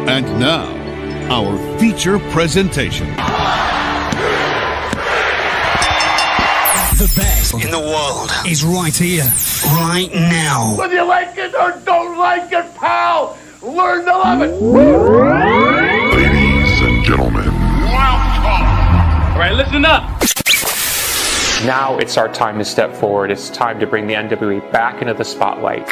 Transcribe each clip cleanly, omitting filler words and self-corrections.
And now, our feature presentation. The best in the world is right here, right now. Whether you like it or don't like it, pal, learn to love it. Ladies and gentlemen, welcome. All right, listen up. Now it's our time to step forward. It's time to bring the NWA back into the spotlight.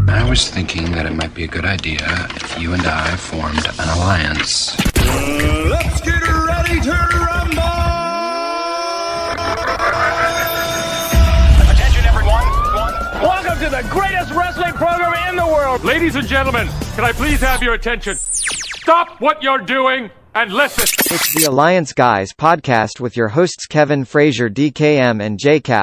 I was thinking that it might be a good idea if you and I formed an alliance. Let's get ready to rumble! Attention, everyone. Welcome to the greatest wrestling program in the world. Ladies and gentlemen, can I please have your attention? Stop what you're doing and listen. It's the Alliance Guys podcast with your hosts Kevin Frazier, DKM, and JCap.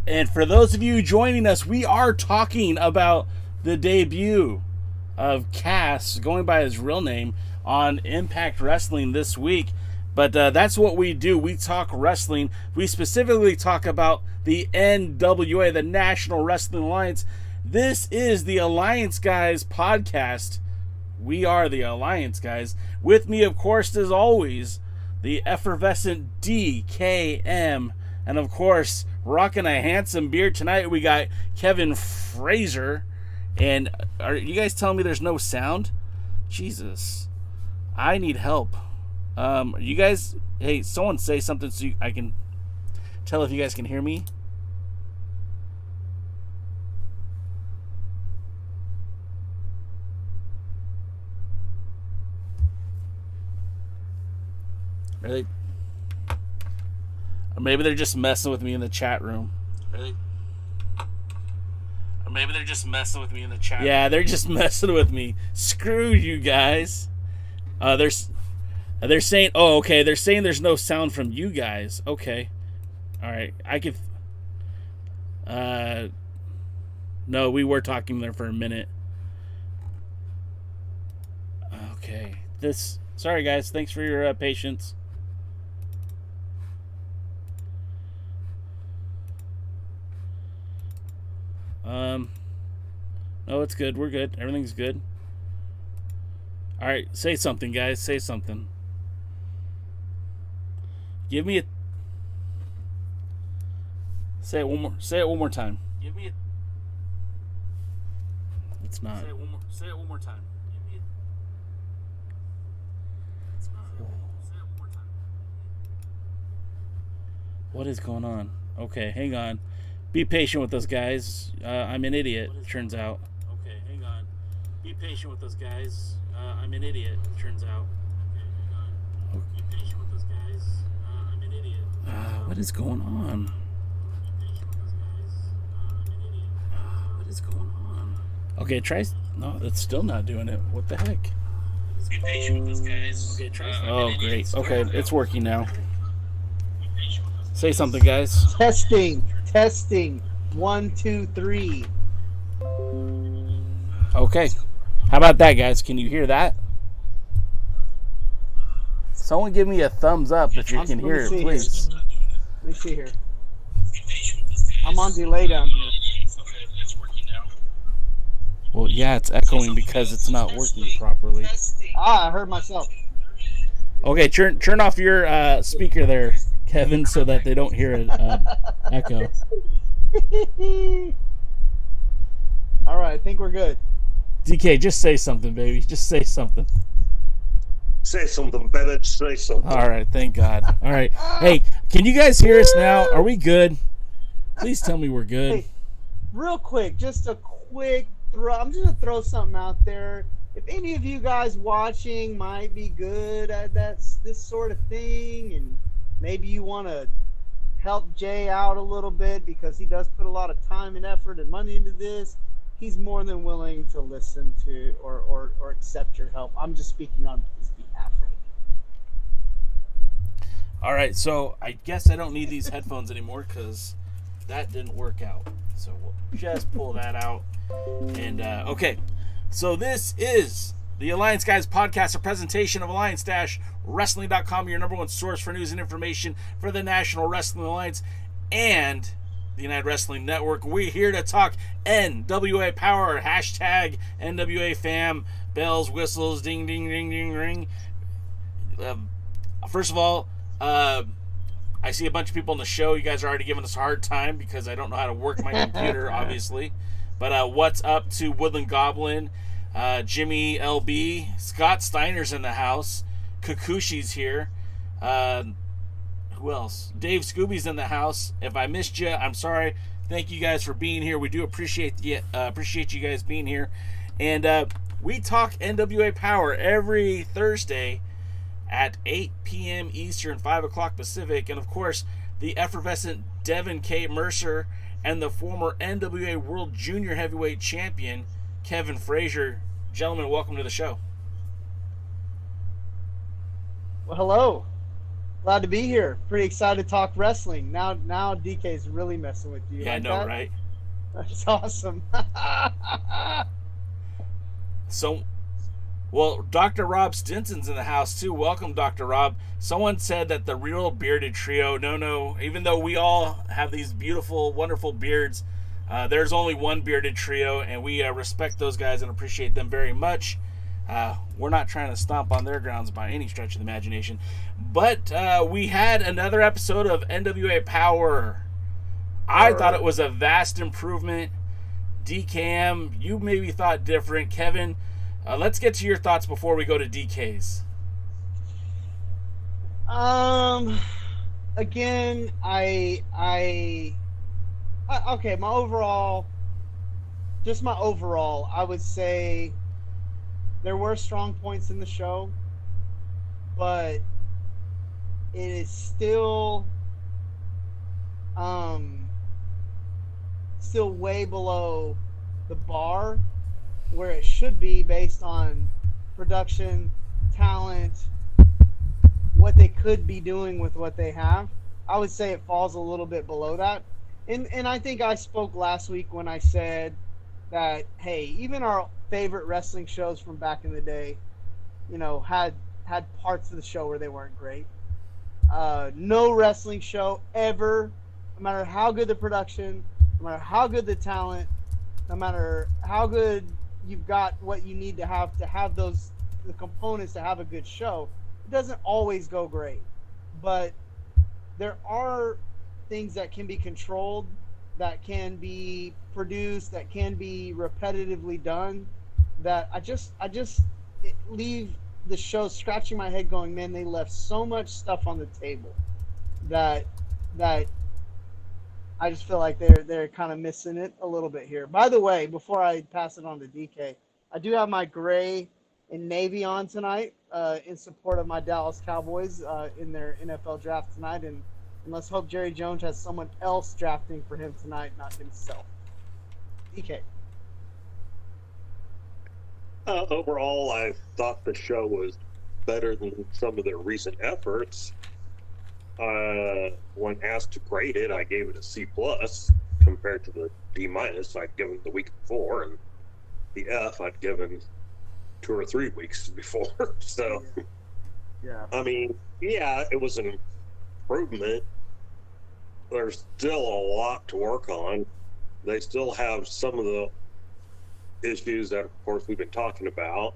And for those of you joining us, we are talking about the debut of Cass, going by his real name, on Impact Wrestling this week. But that's what we do. We talk wrestling. We specifically talk about the NWA, the National Wrestling Alliance. This is the Alliance Guys podcast. We are the Alliance Guys. With me, of course, as always, the effervescent DKM. And of course, rocking a handsome beard tonight, we got Kevin Frazier. And are you guys telling me there's no sound? Jesus, I need help. You guys, hey, someone say something so I can tell if you guys can hear me. Really? Or maybe they're just messing with me in the chat room. Really? Or maybe they're just messing with me in the chat room. Yeah, they're just messing with me. Screw you guys. They're saying, oh, okay, they're saying there's no sound from you guys. Okay. All right. I could. No, we were talking there for a minute. Okay. Sorry, guys. Thanks for your patience. No, it's good. We're good. Everything's good. All right, say something, guys. Say something. Give me a. Say it one more. Say it one more time. Give me a. It's not. Say it one more. Say it one more time. Give me a. It's not. Say it one more time. What is going on? Okay, hang on. Be patient with us, guys. I'm an idiot, turns out. Okay, hang on. Be patient with us, guys. I'm an idiot, turns out. Okay, hang on. Be patient with us, guys. I'm an idiot. What is going on? Be patient with us, guys. I'm an idiot. What is going on? Okay, try. No, it's still not doing it. What the heck? Be patient with us, guys. Okay, try. Oh, great. Okay, it's working now. Say something, guys. Testing. 1, 2, 3. Okay. How about that, guys? Can you hear that? Someone give me a thumbs up if you can hear it, please. Let me see here. I'm on delay down here. Well, yeah, it's echoing because it's not working properly. I heard myself. Okay, turn off your speaker there, Kevin, so that they don't hear it echo. All right, I think we're good. DK, just say something, baby. Just say something. Say something, better. Say something. All right, thank God. All right. Hey, can you guys hear us now? Are we good? Please tell me we're good. Hey, real quick, just a quick throw. I'm just going to throw something out there. if any of you guys watching might be good at this sort of thing, and maybe you want to help Jay out a little bit because he does put a lot of time and effort and money into this, he's more than willing to listen to or accept your help. I'm just speaking on his behalf right now. All right, so I guess I don't need these headphones anymore because that didn't work out. So we'll just pull that out. And, okay. So this is the Alliance Guys podcast, a presentation of Alliance-Wrestling.com, your number one source for news and information for the National Wrestling Alliance and the United Wrestling Network. We're here to talk NWA Power, hashtag NWA fam, bells, whistles, ding, ding, ding, ding, ring. First of all, I see a bunch of people on the show. You guys are already giving us a hard time because I don't know how to work my computer, obviously. But what's up to Woodland Goblin, Jimmy LB, Scott Steiner's in the house, Kakushi's here, who else? Dave Scooby's in the house. If I missed you, I'm sorry. Thank you guys for being here. We do appreciate you guys being here. And we talk NWA Power every Thursday at 8 p.m. Eastern, 5 o'clock Pacific. And, of course, the effervescent Devin K. Mercer and the former NWA World Junior Heavyweight Champion, Kevin Frazier. Gentlemen, welcome to the show. Well, hello. Glad to be here. Pretty excited to talk wrestling. Now DK's really messing with you. Yeah, I know, right? That's awesome. So, well, Dr. Rob Stinson's in the house, too. Welcome, Dr. Rob. Someone said that the real bearded trio, no, even though we all have these beautiful, wonderful beards, there's only one bearded trio, and we respect those guys and appreciate them very much. We're not trying to stomp on their grounds by any stretch of the imagination. But we had another episode of NWA Power. I thought it was a vast improvement. DKM, you maybe thought different. Kevin, let's get to your thoughts before we go to DK's. Again, okay, my overall, I would say there were strong points in the show, but it is still way below the bar where it should be based on production, talent, what they could be doing with what they have. I would say it falls a little bit below that. And I think I spoke last week when I said that, hey, even our favorite wrestling shows from back in the day, had parts of the show where they weren't great. No wrestling show ever, no matter how good the production, no matter how good the talent, no matter how good you've got what you need to have the components to have a good show, it doesn't always go great. But there are things that can be controlled, that can be produced, that can be repetitively done, that I just leave the show scratching my head going, man, they left so much stuff on the table that I just feel like they're kind of missing it a little bit here. By the way, before I pass it on to DK, I do have my gray and navy on tonight in support of my Dallas Cowboys in their NFL draft tonight, and let's hope Jerry Jones has someone else drafting for him tonight, not himself. DK. Overall, I thought the show was better than some of their recent efforts. When asked to grade it, I gave it a C+ compared to the D- I'd given the week before, and the F I'd given 2 or 3 weeks before. So, yeah. I mean, yeah, it was an improvement. There's still a lot to work on. They still have some of the issues that, of course, we've been talking about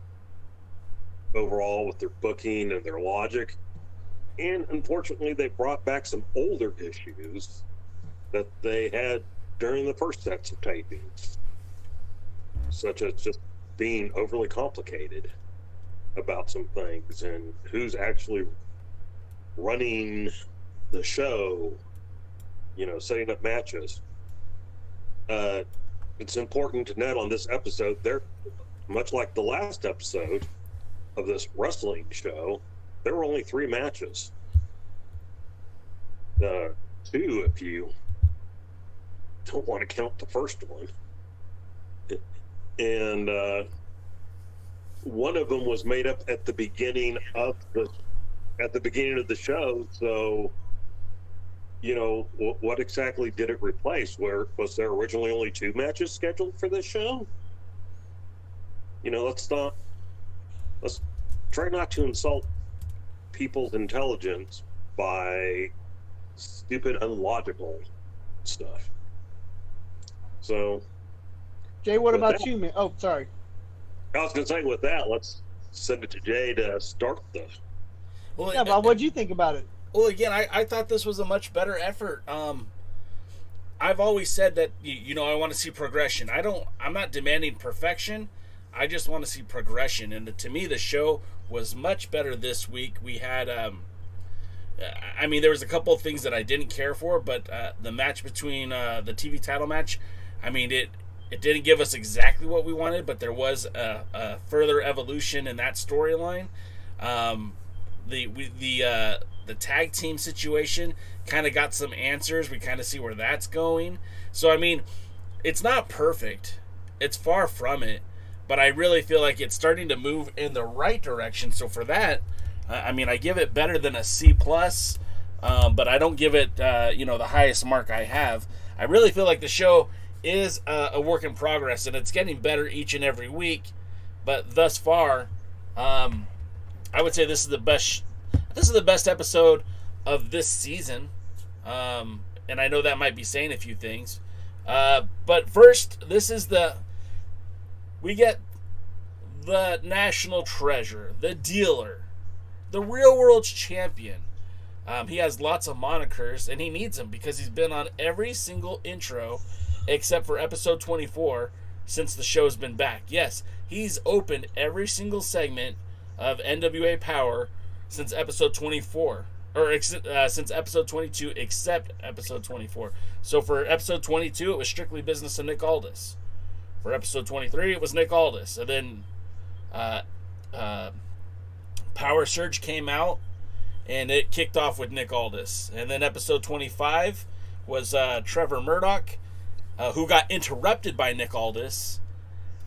overall with their booking and their logic. And unfortunately, they brought back some older issues that they had during the first sets of tapings, such as just being overly complicated about some things and who's actually running the show, setting up matches. It's important to note on this episode, much like the last episode of this wrestling show, there were only 3 matches. 2 if you don't want to count the first one. And one of them was made up at the beginning of the show. So, you know, what exactly did it replace? Was there originally only 2 matches scheduled for this show? You know, let's try not to insult people's intelligence by stupid, unlogical stuff. So, Jay, what about you, man? Oh, sorry. I was going to say, with that, let's send it to Jay to start the... Well, yeah, Bob, what'd you think about it? Well, again, I thought this was a much better effort. I've always said that, you know, I want to see progression. I'm not demanding perfection. I just want to see progression. And to me, the show was much better this week. We had, I mean, there was a couple of things that I didn't care for, but the match between the TV title match, I mean, it didn't give us exactly what we wanted, but there was a further evolution in that storyline. The tag team situation kind of got some answers. We kind of see where that's going. So, I mean, it's not perfect. It's far from it. But I really feel like it's starting to move in the right direction. So for that, I mean, I give it better than a C+, but I don't give it, the highest mark I have. I really feel like the show is a work in progress, and it's getting better each and every week. But thus far, I would say this is the best episode of this season. And I know that might be saying a few things. But first, we get the national treasure, the dealer, the real world's champion. He has lots of monikers, and he needs them because he's been on every single intro except for episode 24 since the show's been back. Yes, he's opened every single segment of NWA Power since episode 24, or since episode 22 except episode 24. So for episode 22, it was strictly business of Nick Aldis. For episode 23, it was Nick Aldis. And then Power Surge came out, and it kicked off with Nick Aldis. And then episode 25 was Trevor Murdoch, who got interrupted by Nick Aldis.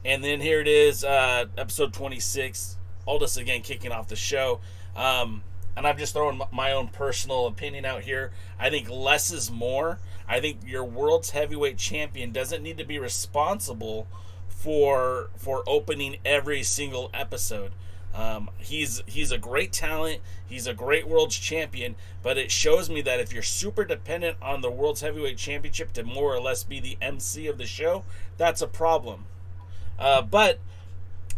And then here it is, episode 26, Aldis again kicking off the show. And I'm just throwing my own personal opinion out here. I think less is more. I think your world's heavyweight champion doesn't need to be responsible for opening every single episode. He's a great talent. He's a great world's champion. But it shows me that if you're super dependent on the world's heavyweight championship to more or less be the MC of the show, that's a problem. But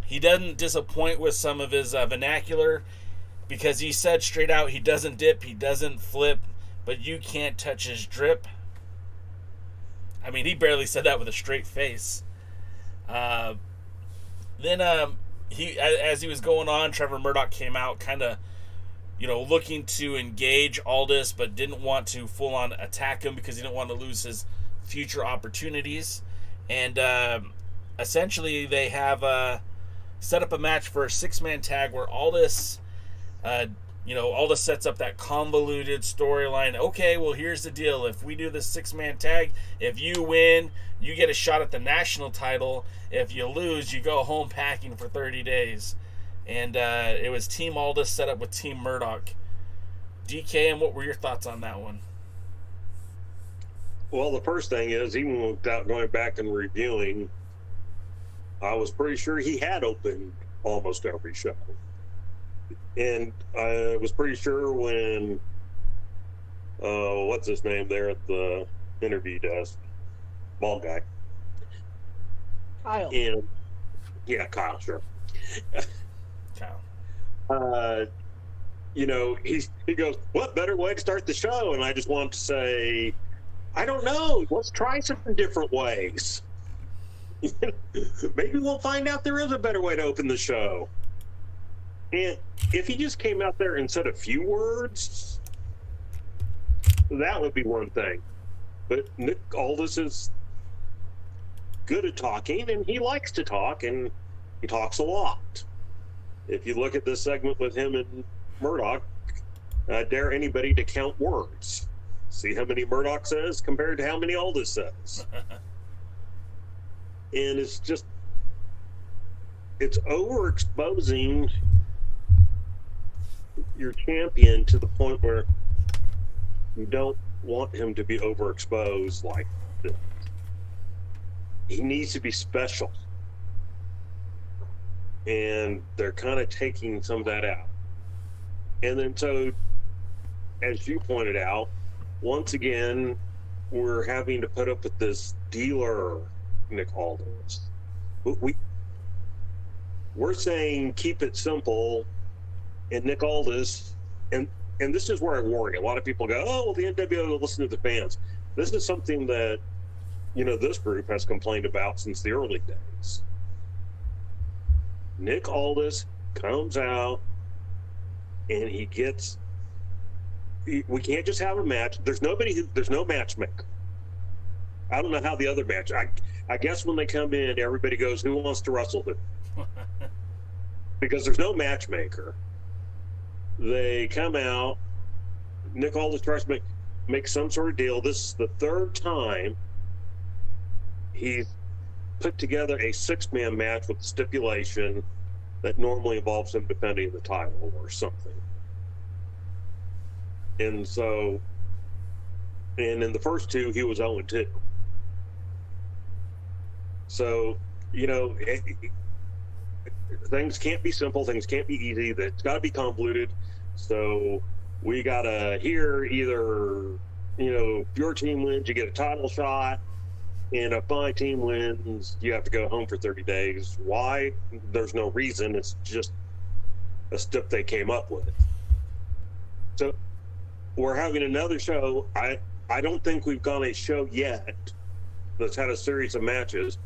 he doesn't disappoint with some of his vernacular, because he said straight out he doesn't dip, he doesn't flip, but you can't touch his drip. I mean, he barely said that with a straight face. Then as he was going on, Trevor Murdoch came out kind of, looking to engage Aldis, but didn't want to full-on attack him because he didn't want to lose his future opportunities. And essentially they have set up a match for a 6-man tag where Aldis... Aldis sets up that convoluted storyline. Okay, well, here's the deal. If we do this 6-man tag, if you win, you get a shot at the national title. If you lose, you go home packing for 30 days. And it was Team Aldis set up with Team Murdoch. DK, and what were your thoughts on that one? Well, the first thing is, even without going back and reviewing, I was pretty sure he had opened almost every show. And I was pretty sure when, what's his name there at the interview desk? Bald guy. Kyle. And, yeah, Kyle, sure. Kyle. He goes, what better way to start the show? And I just want to say, I don't know. Let's try some different ways. Maybe we'll find out there is a better way to open the show. And if he just came out there and said a few words, that would be one thing. But Nick Aldis is good at talking, and he likes to talk, and He talks a lot. If you look at this segment with him and Murdoch, I dare anybody to count words. See how many Murdoch says compared to how many Aldis says. And it's overexposing your champion to the point where you don't want him to be overexposed like this. He needs to be special. And they're kind of taking some of that out. And then so, as you pointed out, once again, we're having to put up with this dealer, Nick Aldis. We're saying keep it simple, and Nick Aldis, and this is where I worry. A lot of people go, oh, well, the NWA will listen to the fans. This is something that, this group has complained about since the early days. Nick Aldis comes out, and we can't just have a match. There's no matchmaker. I don't know how the other match. I guess when they come in, everybody goes, who wants to wrestle who? Because there's no matchmaker. They come out. Nick Aldis tries to make some sort of deal. This is the third time he's put together a 6-man match with stipulation that normally involves him defending the title or something. And so, and in the first 2, he was 0-2. So, things can't be simple, things can't be easy, it's got to be convoluted. So we got to either, if your team wins, you get a title shot, and if my team wins, you have to go home for 30 days. Why? There's no reason. It's just a step they came up with. So we're having another show. I don't think we've got a show yet that's had a series of matches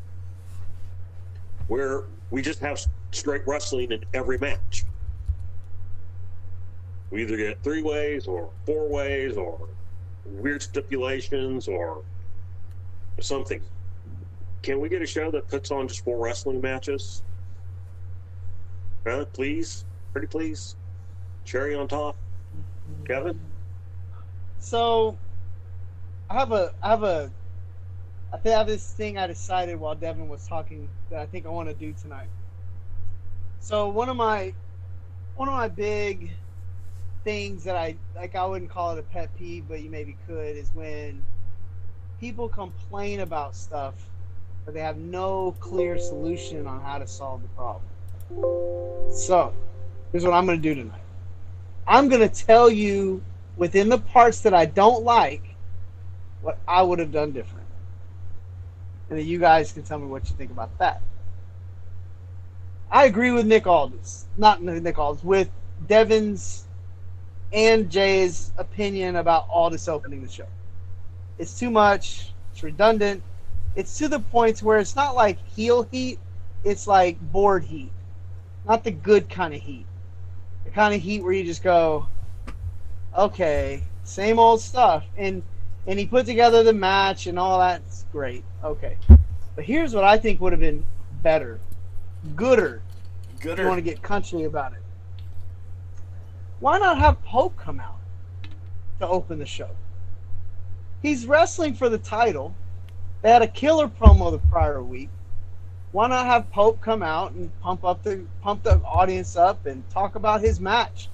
where we just have straight wrestling in every match. We either get 3 ways or 4 ways or weird stipulations or something. Can we get a show that puts on just 4 wrestling matches? Please? Pretty please? Cherry on top? Kevin? So, I have this thing I decided while Devin was talking that I think I want to do tonight. So one of my big things that I wouldn't call it a pet peeve, but you maybe could, is when people complain about stuff but they have no clear solution on how to solve the problem. So here's what I'm going to do tonight. I'm going to tell you within the parts that I don't like what I would have done different. And then you guys can tell me what you think about that. I agree with with Devin's and Jay's opinion about Aldis opening the show. It's too much. It's redundant. It's to the point where it's not like heel heat. It's like bored heat. Not the good kind of heat. The kind of heat where you just go, okay, same old stuff. And he put together the match and all that's great. Okay. But here's what I think would have been better. Gooder. If you want to get country about it. Why not have Pope come out to open the show? He's wrestling for the title. They had a killer promo the prior week. Why not have Pope come out and pump the audience up and talk about his match?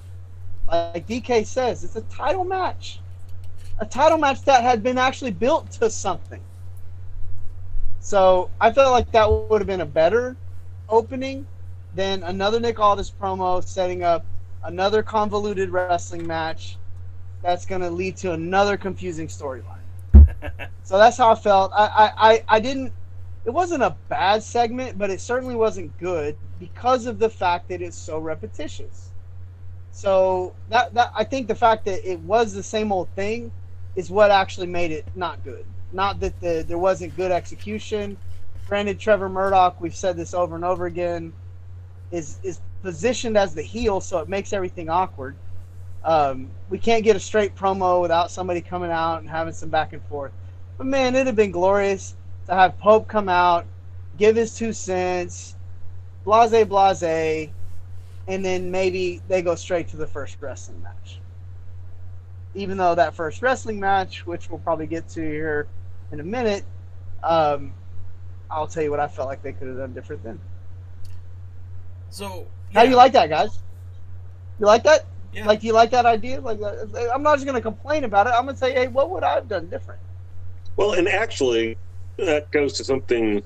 Like DK says, it's a title match. A title match that had been actually built to something. So I felt like that would have been a better opening than another Nick Aldis promo setting up another convoluted wrestling match that's going to lead to another confusing storyline. So that's how I felt. I didn't. It wasn't a bad segment, but it certainly wasn't good because of the fact that it's so repetitious. So that I think the fact that it was the same old thing is what actually made it not good. Not that there wasn't good execution. Granted, Trevor Murdoch, we've said this over and over again, is positioned as the heel, so it makes everything awkward. We can't get a straight promo without somebody coming out and having some back and forth. But man, it'd have been glorious to have Pope come out, give his 2 cents, blase, and then maybe they go straight to the first wrestling match. Even though that first wrestling match, which we'll probably get to here in a minute, I'll tell you what I felt like they could have done different then. So, how do you like that, guys? You like that? Yeah. Like, do you like that idea? Like, I'm not just going to complain about it. I'm going to say, hey, what would I have done different? Well, and actually, that goes to something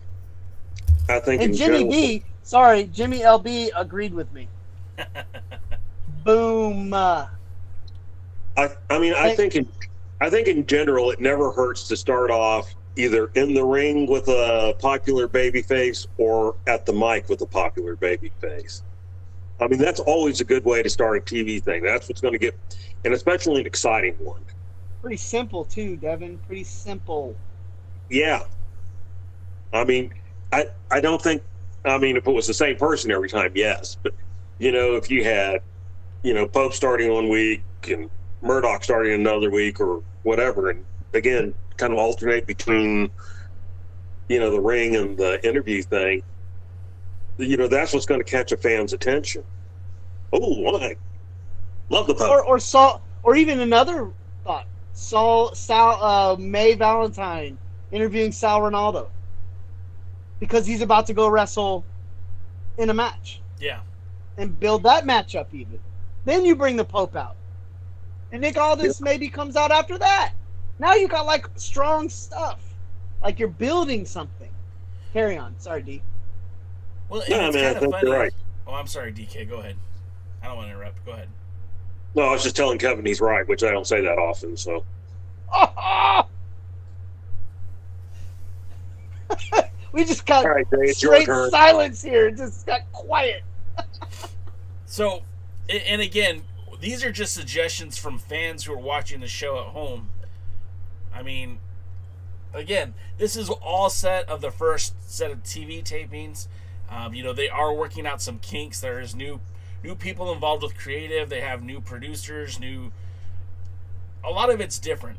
I think. And Jimmy LB agreed with me. Boom. I think in general, it never hurts to start off either in the ring with a popular babyface or at the mic with a popular babyface. I mean, that's always a good way to start a TV thing. That's what's going to get, and especially an exciting one. Pretty simple too, Devin. Pretty simple. Yeah. I mean, I don't think, I mean, if it was the same person every time, yes. But, you know, if you had, you know, Pope starting one week and Murdoch starting another week or whatever, and again, kind of alternate between, you know, the ring and the interview thing, you know, that's what's going to catch a fan's attention. Oh, what? Love the Pope. Or even another thought. May Valentine interviewing Sal Ronaldo because he's about to go wrestle in a match. Yeah. And build that match up even. Then you bring the Pope out. And Nick Aldis maybe comes out after that. Now you got like strong stuff. Like you're building something. Carry on. Sorry, D. Well, no, it's man, I kind of think funny. you're right. Oh, I'm sorry, DK. Go ahead. I don't want to interrupt. Go ahead. No, I was just telling Kevin he's right, which I don't say that often, so. We just got right, Dave, straight silence here. It just got quiet. So, and again, these are just suggestions from fans who are watching the show at home. I mean, again, this is all set of the first set of TV tapings. You know, they are working out some kinks. There is new people involved with creative. They have new producers, a lot of it's different.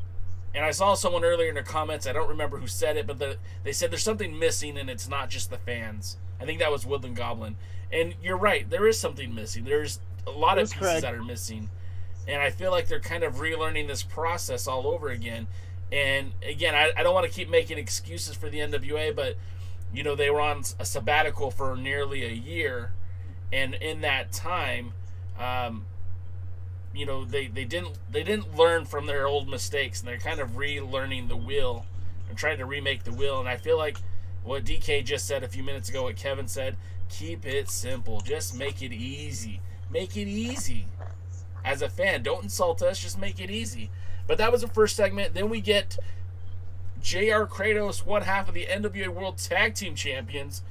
And I saw someone earlier in the comments, I don't remember who said it, but they said there's something missing and it's not just the fans. I think that was Woodland Goblin. And you're right, there is something missing. There's a lot of pieces that are missing. And I feel like they're kind of relearning this process all over again. And again, I don't want to keep making excuses for the NWA, but you know, they were on a sabbatical for nearly a year. And in that time, you know, they didn't learn from their old mistakes, and they're kind of relearning the wheel and trying to remake the wheel. And I feel like what DK just said a few minutes ago, what Kevin said, keep it simple. Just make it easy. Make it easy. As a fan, don't insult us. Just make it easy. But that was the first segment. Then we get JR Kratos, one half of the NWA World Tag Team Champions,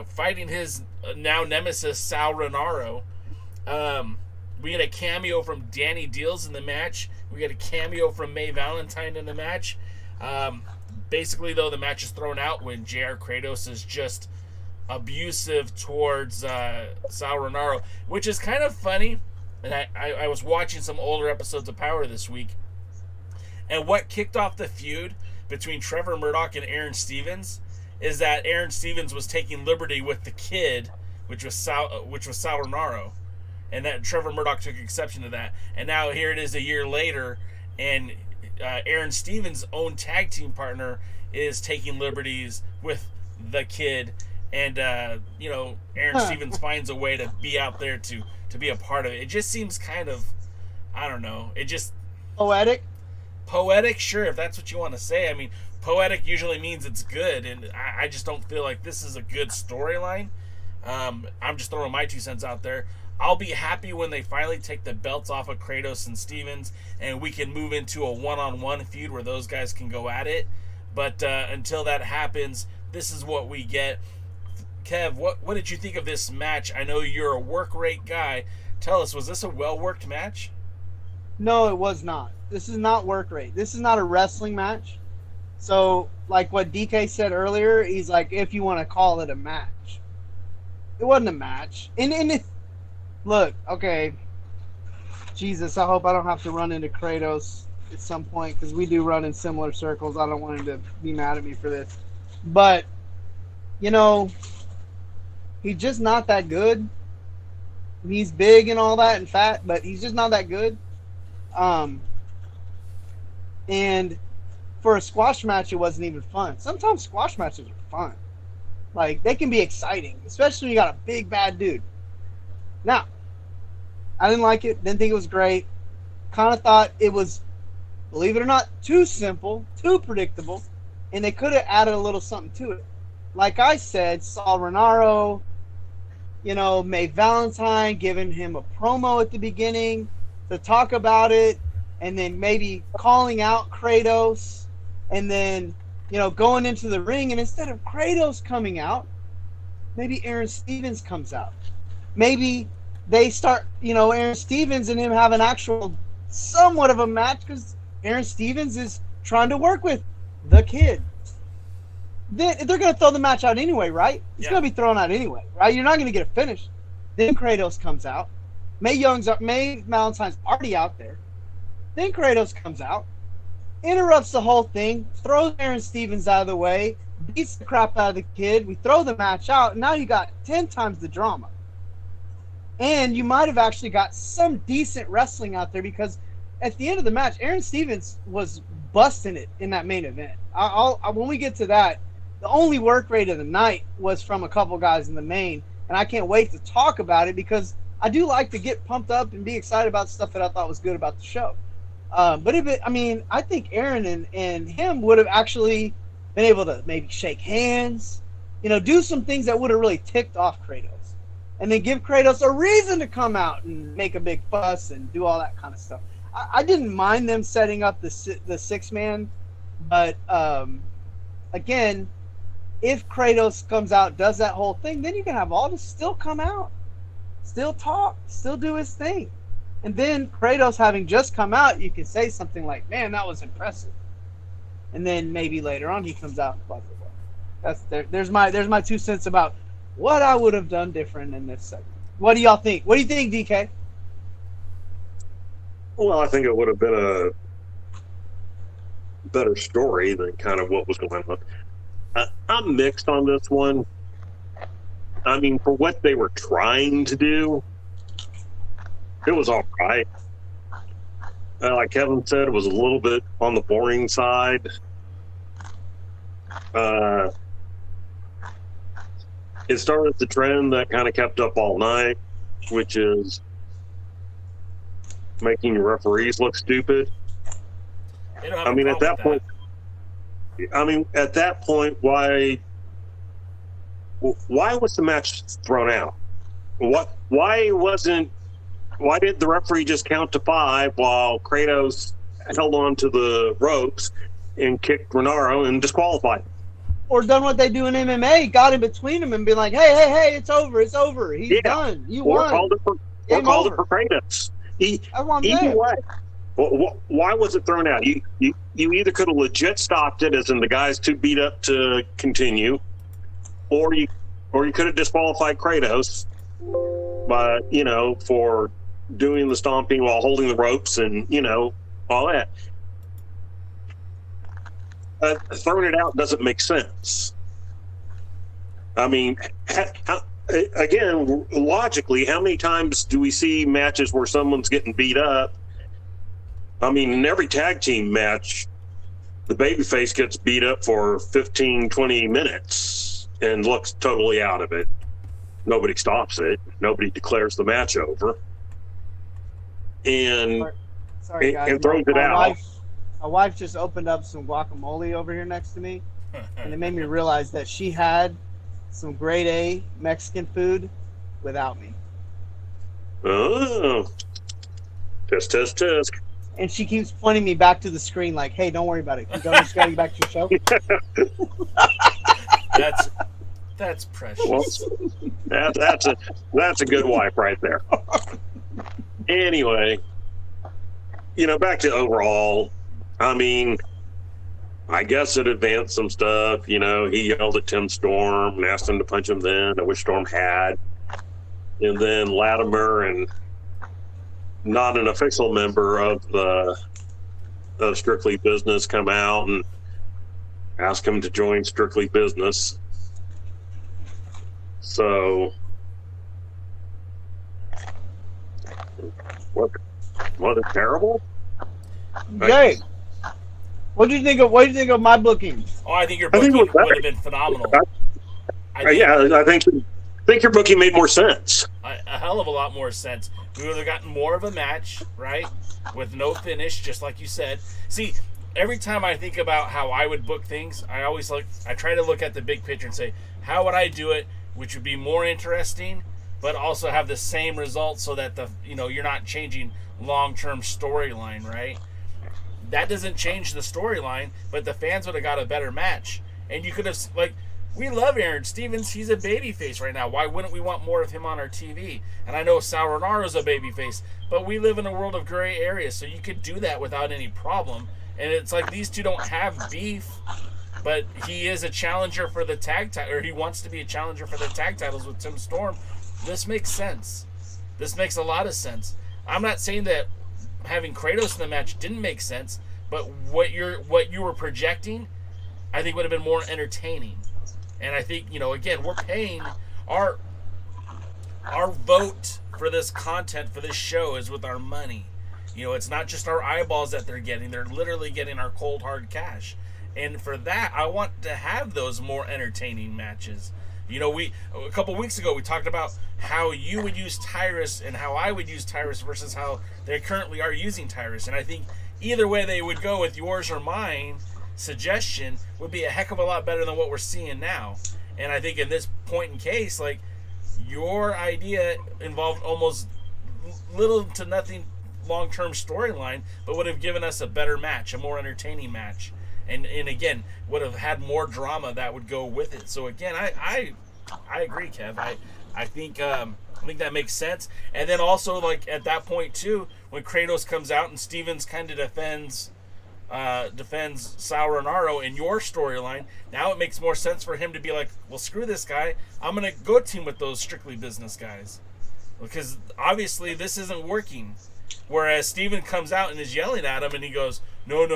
fighting his now nemesis, Sal Rinauro. We get a cameo from Danny Deals in the match. We get a cameo from May Valentine in the match. Basically, though, the match is thrown out when JR Kratos is just abusive towards Sal Rinauro, which is kind of funny. And I was watching some older episodes of Power this week. And what kicked off the feud between Trevor Murdoch and Aaron Stevens is that Aaron Stevens was taking liberty with the kid, which was Sal Rinauro. And that Trevor Murdoch took exception to that. And now here it is a year later, and Aaron Stevens' own tag team partner is taking liberties with the kid. And, you know, Aaron Stevens finds a way to be out there to be a part of it. It just seems kind of, I don't know. It just... Poetic? Poetic, sure, if that's what you want to say. I mean, poetic usually means it's good, and I just don't feel like this is a good storyline. I'm just throwing my 2 cents out there. I'll be happy when they finally take the belts off of Kratos and Stevens and we can move into a one-on-one feud where those guys can go at it. But until that happens, this is what we get. Kev, what did you think of this match? I know you're a work rate guy. Tell us, was this a well-worked match? No, it was not. This is not work rate. This is not a wrestling match. So, like what DK said earlier, he's like, if you want to call it a match. It wasn't a match. And look, okay, Jesus, I hope I don't have to run into Kratos at some point, because we do run in similar circles. I don't want him to be mad at me for this. But, you know, He's just not that good. He's big and all that and fat, but he's just not that good. And for a squash match, it wasn't even fun. Sometimes squash matches are fun. Like, they can be exciting, especially when you got a big, bad dude. Now, I didn't like it. Didn't think it was great. Kind of thought it was, believe it or not, too simple, too predictable, and they could have added a little something to it. Like I said, saw Rinauro, May Valentine giving him a promo at the beginning to talk about it, and then maybe calling out Kratos, and then, going into the ring, and instead of Kratos coming out, maybe Aaron Stevens comes out. Maybe they start, Aaron Stevens and him have an actual somewhat of a match, because Aaron Stevens is trying to work with the Kid. They're going to throw the match out anyway, right? It's going to be thrown out anyway, right? You're not going to get a finish. Then Kratos comes out. May Valentine's already out there. Then Kratos comes out, interrupts the whole thing, throws Aaron Stevens out of the way, beats the crap out of the Kid. We throw the match out, and now you got 10 times the drama. And you might have actually got some decent wrestling out there, because at the end of the match, Aaron Stevens was busting it in that main event. When we get to that, the only work rate of the night was from a couple guys in the main, and I can't wait to talk about it, because I do like to get pumped up and be excited about stuff that I thought was good about the show. I think Aaron and him would have actually been able to maybe shake hands, do some things that would have really ticked off Kratos, and then give Kratos a reason to come out and make a big fuss and do all that kind of stuff. I didn't mind them setting up the 6-man, but again, if Kratos comes out, does that whole thing, then you can have Aldis still come out, still talk, still do his thing. And then Kratos having just come out, you can say something like, man, that was impressive. And then maybe later on he comes out and blah, blah, blah. There's my 2 cents about what I would have done different in this segment. What do y'all think? What do you think, DK? Well, I think it would have been a better story than kind of what was going on. I'm mixed on this one. I mean, for what they were trying to do, it was all right. Like Kevin said, it was a little bit on the boring side. It started the trend that kind of kept up all night, which is making your referees look stupid. I mean, at that point, why was the match thrown out? Why did the referee just count to 5 while Kratos held on to the ropes and kicked Rinauro and disqualified him? Or done what they do in MMA, got in between them and been like, hey, it's over. He's done. You won. Called it for Kratos. Either way, why was it thrown out? You either could have legit stopped it, as in the guy's too beat up to continue, or you could have disqualified Kratos by, for doing the stomping while holding the ropes and, all that. Throwing it out doesn't make sense. I mean, again, logically, how many times do we see matches where someone's getting beat up? I mean, in every tag team match, the babyface gets beat up for 15, 20 minutes and looks totally out of it. Nobody stops it. Nobody declares the match over. And throws it out. My wife just opened up some guacamole over here next to me, and it made me realize that she had some grade A Mexican food without me. Oh. Test. And she keeps pointing me back to the screen like, hey, don't worry about it. You just got to get back to your show. That's precious. Well, that's a good wife right there. Anyway, back to overall. I mean, I guess it advanced some stuff. He yelled at Tim Storm and asked him to punch him then. I wish Storm had. And then Latimer, and not an official member of Strictly Business, come out and ask him to join Strictly Business. So, what is terrible? Jay, what do you think of my bookings? Oh, I think your booking would have been phenomenal. I think your booking made more sense. A hell of a lot more sense. We would have gotten more of a match, right? With no finish, just like you said. See, every time I think about how I would book things, I try to look at the big picture and say, how would I do it, which would be more interesting, but also have the same result, so that you're not changing long-term storyline, right? That doesn't change the storyline, but the fans would have got a better match. And you could have, we love Aaron Stevens. He's a babyface right now. Why wouldn't we want more of him on our TV? And I know Rinauro a babyface, but we live in a world of gray areas, so you could do that without any problem. And it's like these two don't have beef, but he is a challenger for the tag title, or he wants to be a challenger for the tag titles with Tim Storm. This makes sense. This makes a lot of sense. I'm not saying that having Kratos in the match didn't make sense, but what you were projecting, I think would have been more entertaining. And I think, again, we're paying our vote for this content, for this show, is with our money. It's not just our eyeballs that they're getting. They're literally getting our cold, hard cash. And for that, I want to have those more entertaining matches. A couple weeks ago, we talked about how you would use Tyrus and how I would use Tyrus versus how they currently are using Tyrus. And I think either way they would go, with yours or mine suggestion, would be a heck of a lot better than what we're seeing now. And I think in this point in case, your idea involved almost little to nothing long-term storyline, but would have given us a better match, a more entertaining match, and again would have had more drama that would go with it. So again, I agree, Kev. I think that makes sense. And then also, at that point too, when Kratos comes out and Stevens kind of defends Rinauro in your storyline, now it makes more sense for him to be like, well, screw this guy, I'm gonna go team with those strictly business guys, because obviously this isn't working. Whereas Steven comes out and is yelling at him, and he goes, no,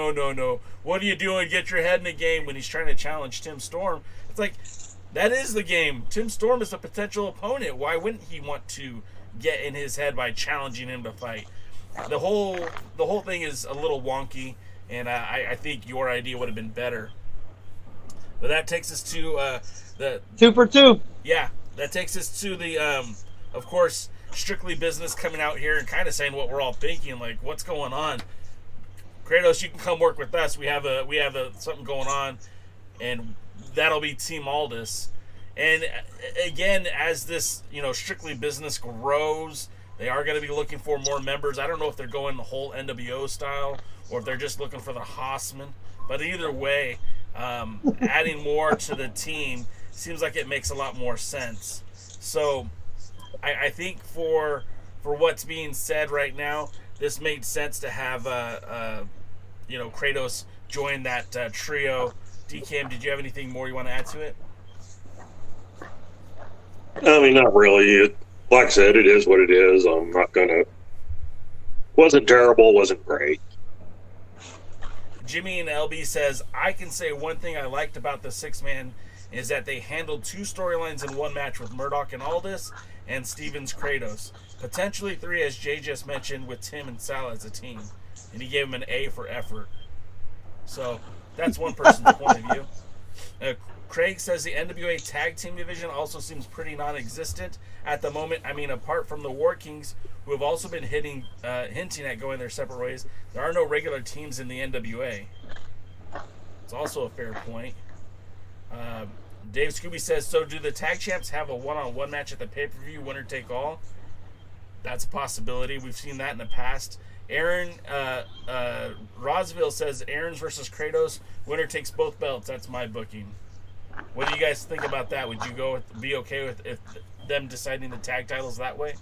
what are you doing, get your head in the game, when he's trying to challenge Tim Storm. It's like, that is the game. Tim Storm is a potential opponent. Why wouldn't he want to get in his head by challenging him to fight? The whole thing is a little wonky. And I think your idea would have been better. But that takes us to the 2 for 2. Yeah, that takes us to the, of course, strictly business coming out here and kind of saying what we're all thinking, what's going on? Kratos, you can come work with us. We have something going on, and that'll be Team Aldis. And again, as this strictly business grows, they are going to be looking for more members. I don't know if they're going the whole NWO style, or if they're just looking for the Hossman. But either way, adding more to the team seems like it makes a lot more sense. So I think for what's being said right now, this made sense to have Kratos join that trio. DKM, did you have anything more you want to add to it? I mean, not really. Like I said, it is what it is. I'm not gonna. Wasn't terrible. Wasn't great. Jimmy and LB says, I can say one thing I liked about the 6-man is that they handled 2 storylines in one match with Murdoch and Aldis and Stevens Kratos. Potentially 3, as Jay just mentioned, with Tim and Sal as a team. And he gave him an A for effort. So that's one person's point of view. Craig says the NWA tag team division also seems pretty non-existent at the moment. I mean, apart from the War Kings, who have also been hinting at going their separate ways, there are no regular teams in the NWA. It's also a fair point. Dave Scooby says, so do the tag champs have a one-on-one match at the pay-per-view, winner take all? That's a possibility. We've seen that in the past. Aaron Rosville says Aaron's versus Kratos, winner takes both belts. That's my booking. What do you guys think about that? Would you be okay with if them deciding the tag titles that way?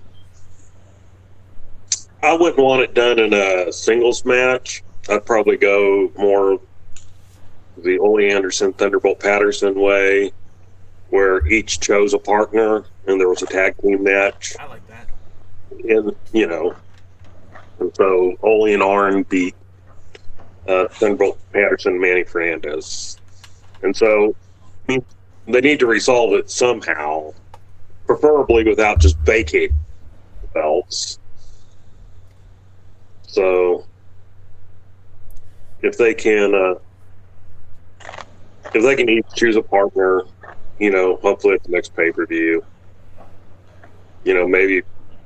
I wouldn't want it done in a singles match. I'd probably go more the Ole Anderson, Thunderbolt Patterson way, where each chose a partner and there was a tag team match. I like that. And, and so Ole and Arn beat Thunderbolt Patterson and Manny Fernandez. And so they need to resolve it somehow. preferably without just vacating the belts. So if they can each choose a partner, hopefully at the next pay-per-view, maybe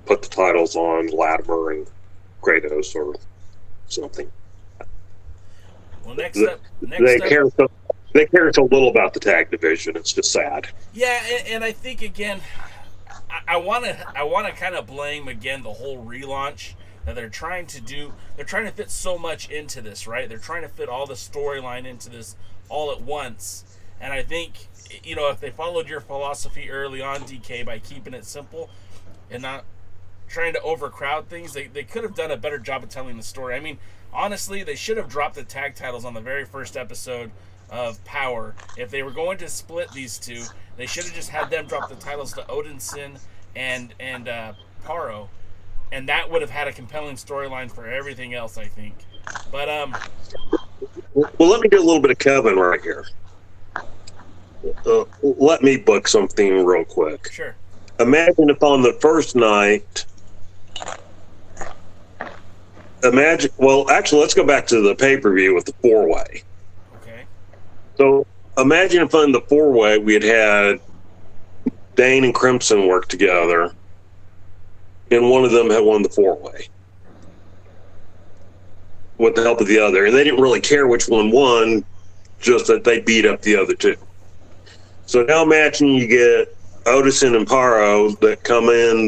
put the titles on Latimer and Kratos or something. Well, next up, they care so little about the tag division. It's just sad. Yeah, and I think again, I want to kind of blame again the whole relaunch that they're trying to do. They're trying to fit so much into this, right? They're trying to fit all the storyline into this all at once. And I think, if they followed your philosophy early on, DK, by keeping it simple and not trying to overcrowd things, they could have done a better job of telling the story. I mean, honestly, they should have dropped the tag titles on the very first episode of Power. If they were going to split these two, they should have just had them drop the titles to Odinson and Paro, and that would have had a compelling storyline for everything else, I think. But well, let me do a little bit of Kevin right here. Let me book something real quick. Sure. Imagine if on the first night. Well, actually, let's go back to the pay-per-view with the 4-way. Okay. So imagine if on the 4-way we had Dane and Crimson work together, and one of them had won the 4-way with the help of the other, and they didn't really care which one won, just that they beat up the other two. So now imagine you get Odinson and Paro that come in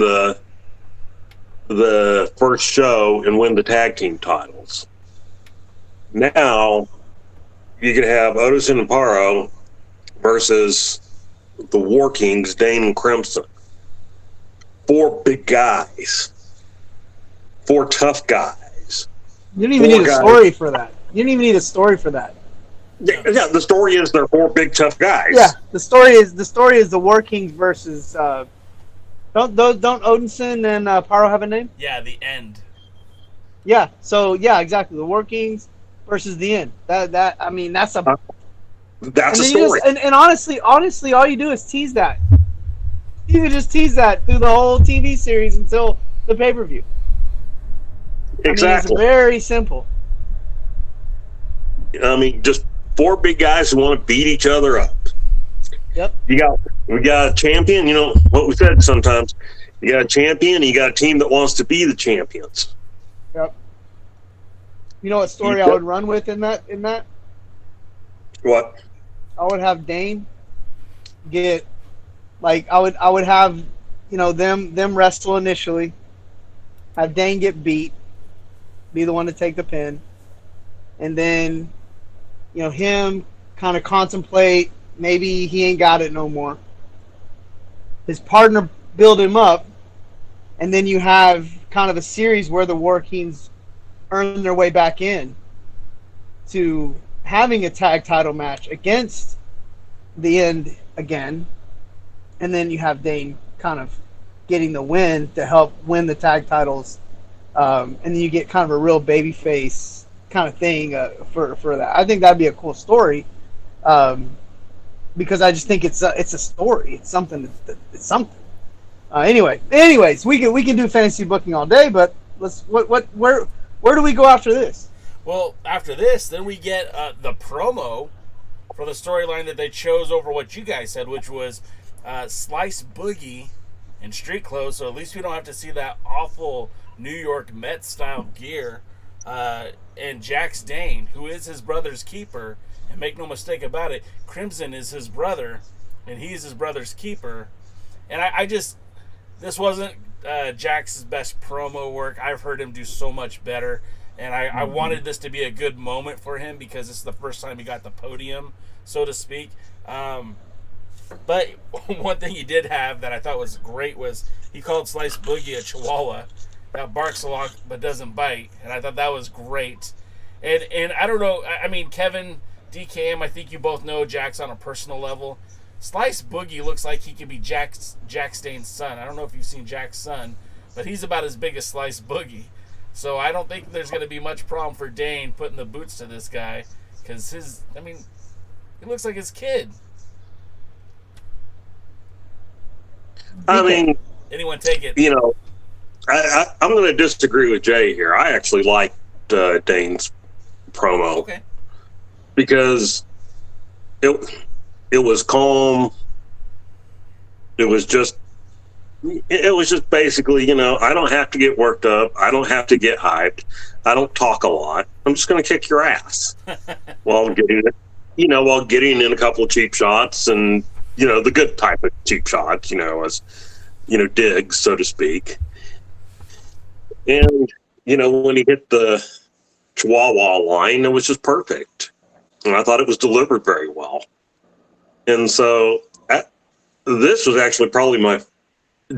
the first show and win the tag team titles. Now you could have Odinson and Paro versus the War Kings, Dane and Crimson. 4 big guys. 4 tough guys. You don't even need a story for that. You don't even need a story for that. Yeah, the story is they're 4 big tough guys. Yeah, the story is the War Kings versus. Don't Odinson and Paro have a name? Yeah, the End. Yeah. So yeah, exactly. The War Kings versus the End. That's a. That's a story. And honestly, all you do is tease that. You can just tease that through the whole TV series until the pay-per-view. Exactly. It's very simple. Just 4 big guys who want to beat each other up. Yep. We got a champion. What we said sometimes. You got a champion, and you got a team that wants to be the champions. Yep. You know what story I would run with in that? What? I would have Dane get, I would have, them wrestle initially. Have Dane get beat, be the one to take the pin, and then, him kind of contemplate. Maybe he ain't got it no more. His partner build him up, and then you have kind of a series where the War Kings earn their way back in to having a tag title match against the End again, and then you have Dane kind of getting the win to help win the tag titles, and then you get kind of a real babyface kind of thing for that. I think that'd be a cool story. Because I just think it's a story. It's something. It's something. Anyways, we can do fantasy booking all day, but where do we go after this? Well, after this, then we get the promo for the storyline that they chose over what you guys said, which was Slice Boogie in street clothes. So at least we don't have to see that awful New York Mets style gear. And Jax Dane, who is his brother's keeper. And make no mistake about it, Crimson is his brother, and he's his brother's keeper. And this wasn't Jax's best promo work. I've heard him do so much better. And I wanted this to be a good moment for him because it's the first time he got the podium, so to speak. But one thing he did have that I thought was great was he called Slice Boogie a chihuahua that barks a lot but doesn't bite. And I thought that was great. And I don't know, Kevin, DKM, I think you both know Jax on a personal level. Slice Boogie looks like he could be Jack Dane's son. I don't know if you've seen Jack's son, but he's about as big as Slice Boogie. So I don't think there's going to be much problem for Dane putting the boots to this guy because he looks like his kid. I mean, anyone take it. You know, I'm going to disagree with Jay here. I actually liked Dane's promo. Okay. Because it was calm. It was just basically, you know, I don't have to get worked up. I don't have to get hyped. I don't talk a lot. I'm just going to kick your ass while getting in a couple of cheap shots, and, you know, the good type of cheap shots, you know, as, you know, digs, so to speak. And, you know, when he hit the Chihuahua line, it was just perfect. And I thought it was delivered very well. And so this was actually probably my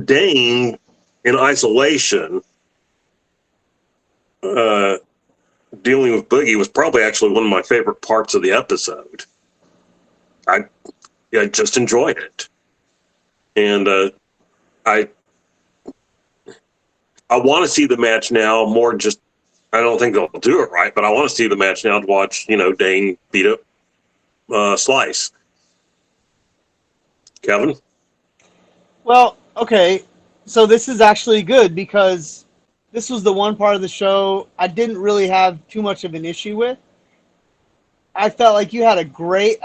Dane in isolation. Dealing with Boogie was probably actually one of my favorite parts of the episode. I just enjoyed it. And I want to see the match now more just, I don't think they'll do it right, but I want to see the match now to watch, you know, Dane beat up Slice. Kevin? Well, okay. So this is actually good because this was the one part of the show I didn't really have too much of an issue with. I felt like you had a great...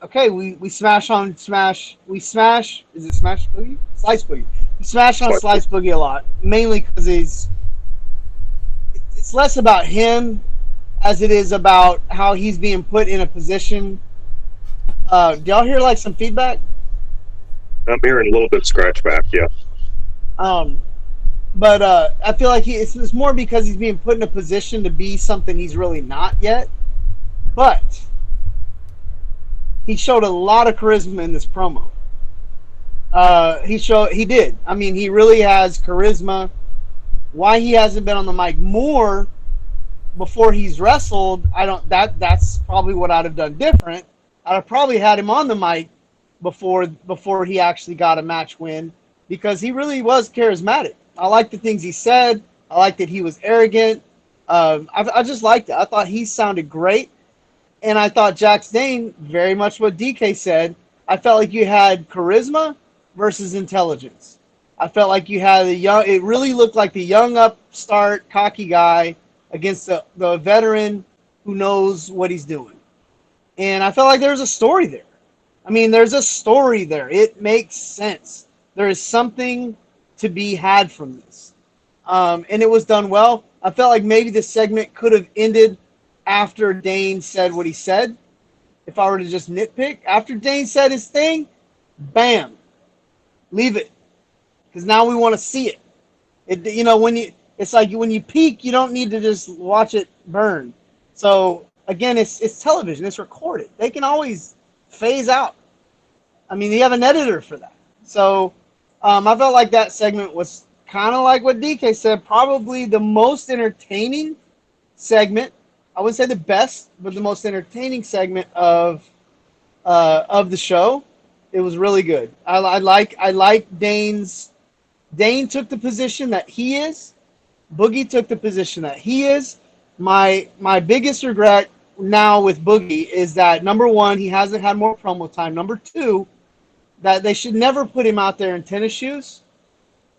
okay, we smash on Smash... We smash... Is it Smash Boogie? Slice Boogie. We smash on Slice Boogie a lot. Mainly because it's less about him as it is about how he's being put in a position. Do y'all hear like some feedback? I'm hearing a little bit of scratch back, yeah. But I feel like it's more because he's being put in a position to be something he's really not yet. But he showed a lot of charisma in this promo. He did. I mean, he really has charisma. Why he hasn't been on the mic more before he's wrestled, that's probably what I'd have done different. I'd have probably had him on the mic before he actually got a match win, because he really was charismatic. I liked the things he said. I liked that he was arrogant. I just liked it. I thought he sounded great. And I thought Jax Dane, very much what DK said, I felt like you had charisma versus intelligence. I felt like you had it really looked like the young upstart cocky guy against the veteran who knows what he's doing. And I felt like there was a story there. I mean, there's a story there. It makes sense. There is something to be had from this. And it was done well. I felt like maybe this segment could have ended after Dane said what he said. If I were to just nitpick, after Dane said his thing, bam, leave it. Because now we want to see it. It's like when you peak, you don't need to just watch it burn. So again, it's television. It's recorded. They can always phase out. I mean, you have an editor for that. So I felt like that segment was kind of like what DK said, probably the most entertaining segment. I wouldn't say the best, but the most entertaining segment of the show. It was really good. I like Dane's. Dane took the position that he is. Boogie took the position that he is. My biggest regret now with Boogie is that, number one, he hasn't had more promo time. Number two, that they should never put him out there in tennis shoes.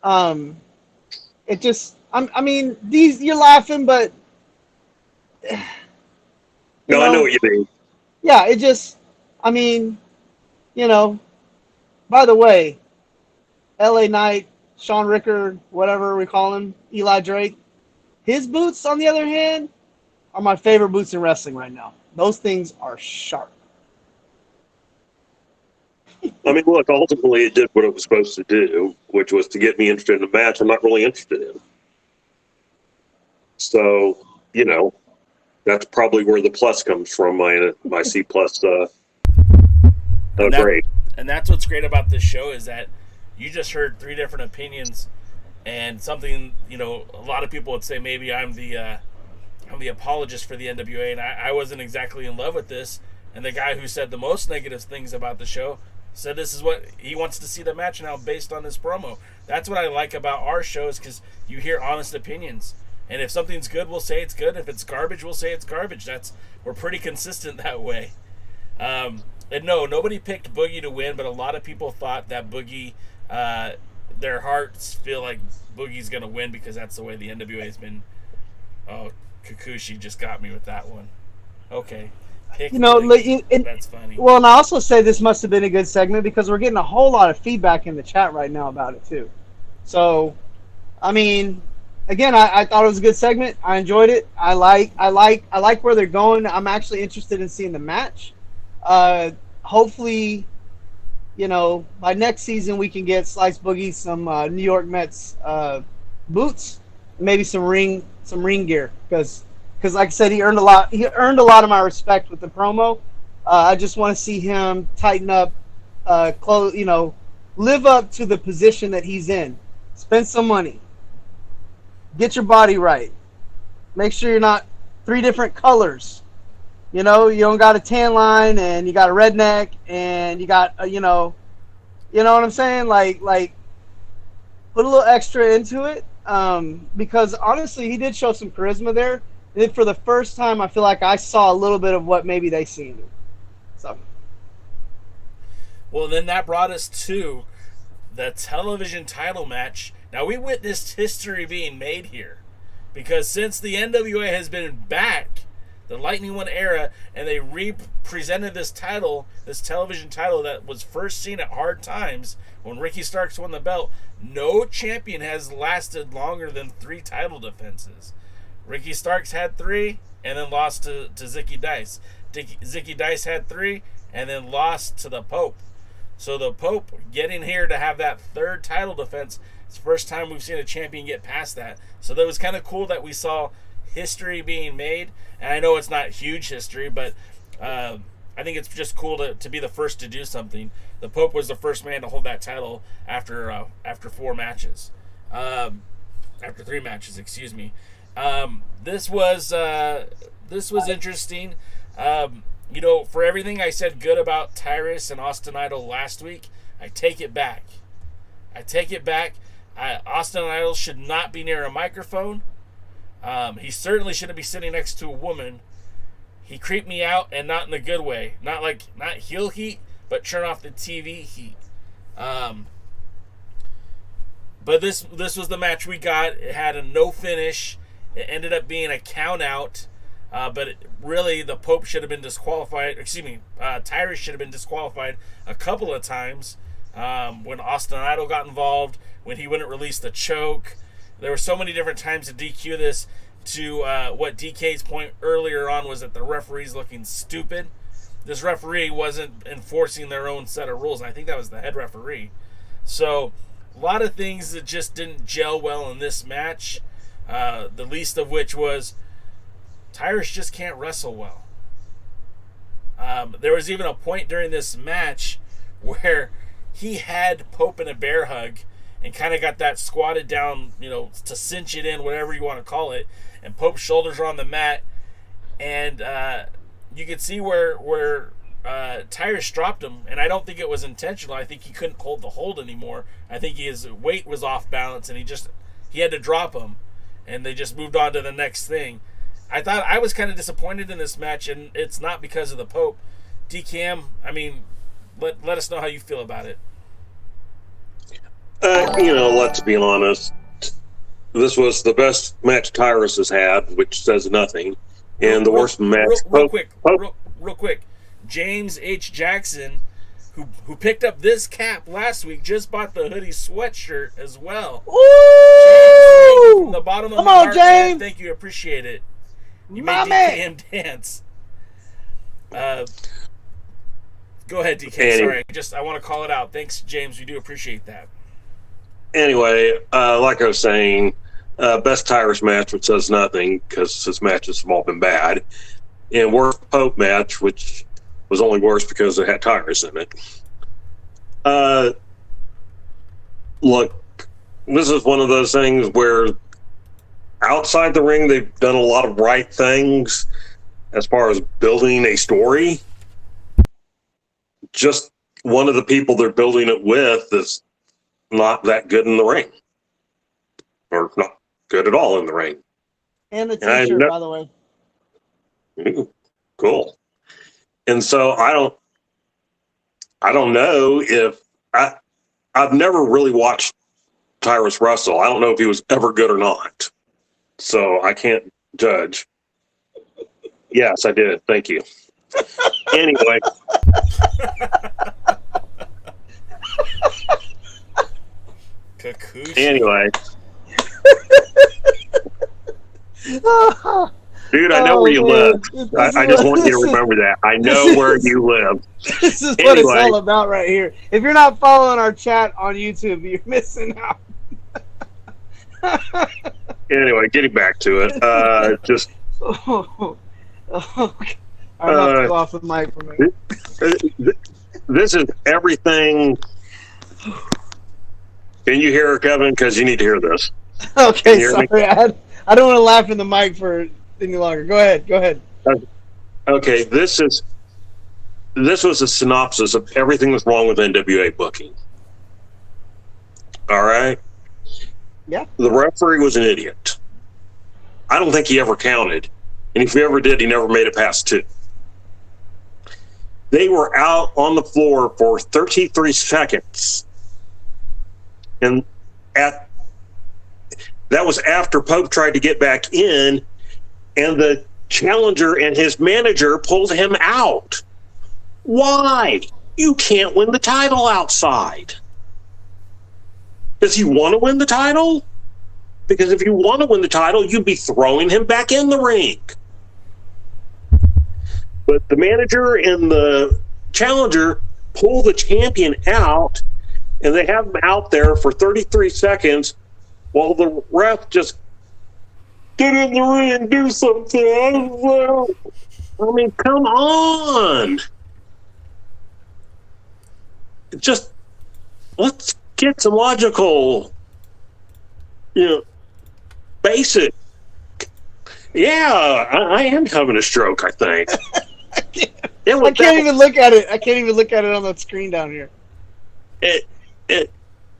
It just, I mean, you're laughing, but no, I know what you mean. Yeah, it just, I mean, by the way, LA Knight, Sean Ricker, whatever we call him, Eli Drake, his boots, on the other hand, are my favorite boots in wrestling right now. Those things are sharp. I mean, look, ultimately it did what it was supposed to do, which was to get me interested in a match I'm not really interested in. So, that's probably where the plus comes from, my C plus grade. And that's what's great about this show is that you just heard three different opinions, and something, a lot of people would say maybe I'm the apologist for the NWA, and I wasn't exactly in love with this. And the guy who said the most negative things about the show said this is what he wants to see the match now based on this promo. That's what I like about our shows, because you hear honest opinions. And if something's good, we'll say it's good. If it's garbage, we'll say it's garbage. We're pretty consistent that way. And no, nobody picked Boogie to win, but a lot of people thought that Boogie their hearts feel like Boogie's going to win because that's the way the NWA has been. Oh, Kikuchi just got me with that one. Okay. That's funny. Well, and I also say this must have been a good segment because we're getting a whole lot of feedback in the chat right now about it too. So, I mean, again, I thought it was a good segment. I enjoyed it. I like where they're going. I'm actually interested in seeing the match. Hopefully, by next season we can get Slice Boogie some New York Mets boots, maybe some ring gear because like I said, he earned a lot of my respect with the promo. I just want to see him tighten up, live up to the position that he's in. Spend some money. Get your body right. Make sure you're not 3 different colors. You don't got a tan line and you got a redneck and you got you know what I'm saying? Like put a little extra into it. Because honestly, he did show some charisma there. And for the first time, I feel like I saw a little bit of what maybe they seen. So, well, then that brought us to the television title match. Now, we witnessed history being made here because since the NWA has been back, the Lightning One era, and they re-presented this television title that was first seen at Hard Times when Ricky Starks won the belt, no champion has lasted longer than 3 title defenses. Ricky Starks had 3 and then lost to Zicky Dice. Zicky Dice had 3 and then lost to the Pope. So the Pope getting here to have that 3rd title defense, it's the first time we've seen a champion get past that. So that was kind of cool that we saw history being made. And I know it's not huge history, but I think it's just cool to be the first to do something. The Pope was the first man to hold that title after 4 matches. After 3 matches, excuse me. This was interesting. For everything I said good about Tyrus and Austin Idol last week, I take it back. Austin Idol should not be near a microphone. He certainly shouldn't be sitting next to a woman. He creeped me out, and not in a good way. Not heel heat, but turn off the TV heat. But this was the match we got. It had a no finish. It ended up being a count out. But really, the Pope should have been disqualified. Tyrus should have been disqualified a couple of times when Austin Idol got involved, when he wouldn't release the choke. There were so many different times to DQ this. To what DK's point earlier on was that the referee's looking stupid. This referee wasn't enforcing their own set of rules, and I think that was the head referee. So, a lot of things that just didn't gel well in this match. The least of which was Tyrus just can't wrestle well. There was even a point during this match where he had Pope in a bear hug and kind of got that squatted down, to cinch it in, whatever you want to call it. And Pope's shoulders are on the mat, and you could see where Tyrus dropped him, and I don't think it was intentional. I think he couldn't hold the hold anymore. I think his weight was off balance, and he had to drop him, and they just moved on to the next thing. I was kind of disappointed in this match, and it's not because of the Pope. DKM, let us know how you feel about it. Let's be honest. This was the best match Tyrus has had, which says nothing. And the worst match. Real quick. James H. Jackson, who picked up this cap last week, just bought the hoodie sweatshirt as well. Ooh! From the bottom of Come my on, heart, James. man, thank you, appreciate it. You My made man. DKM dance. Go ahead, DK. Sorry, I want to call it out. Thanks, James. We do appreciate that. Anyway, like I was saying, best Tyrus match, which says nothing because his matches have all been bad. And worst Pope match, which was only worse because it had Tyrus in it. Look, this is one of those things where outside the ring, they've done a lot of right things as far as building a story. Just one of the people they're building it with is not that good in the ring, or not good at all in the ring. And the t-shirt, by the way. Cool. And so I don't know if I've never really watched Tyrus wrestle. I don't know if he was ever good or not. So I can't judge. Yes, I did. Thank you. Anyway. Anyway. Dude, I know where you live. I just want you to remember that. I know where you live. This is what it's all about right here. If you're not following our chat on YouTube, you're missing out. Anyway, getting back to it. Just. I'm not off the mic for me. This is everything. Can you hear her, Kevin? Because you need to hear this. Okay, sorry. I don't want to laugh in the mic for any longer. Go ahead. Okay, this was a synopsis of everything that's wrong with NWA booking. All right? Yeah. The referee was an idiot. I don't think he ever counted. And if he ever did, he never made it past 2. They were out on the floor for 33 seconds. And that was after Pope tried to get back in, and the challenger and his manager pulled him out. Why? You can't win the title outside. Does he want to win the title? Because if you want to win the title, you'd be throwing him back in the ring. But the manager and the challenger pull the champion out, and they have him out there for 33 seconds while the ref just get in the ring and do something. I mean, come on. Just let's get some logical, basic. Yeah, I am having a stroke, I think. I can't even look at it. I can't even look at it on the screen down here. It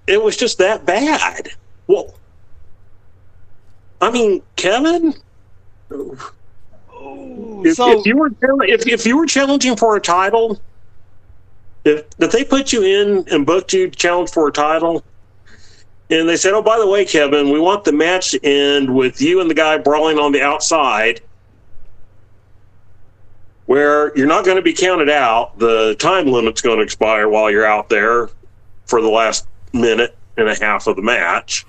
was just that bad. Well, I mean, Kevin, if you were challenging for a title, if they put you in and booked you to challenge for a title, and they said, "Oh, by the way, Kevin, we want the match to end with you and the guy brawling on the outside, where you're not going to be counted out. The time limit's going to expire while you're out there for the last minute and a half of the match.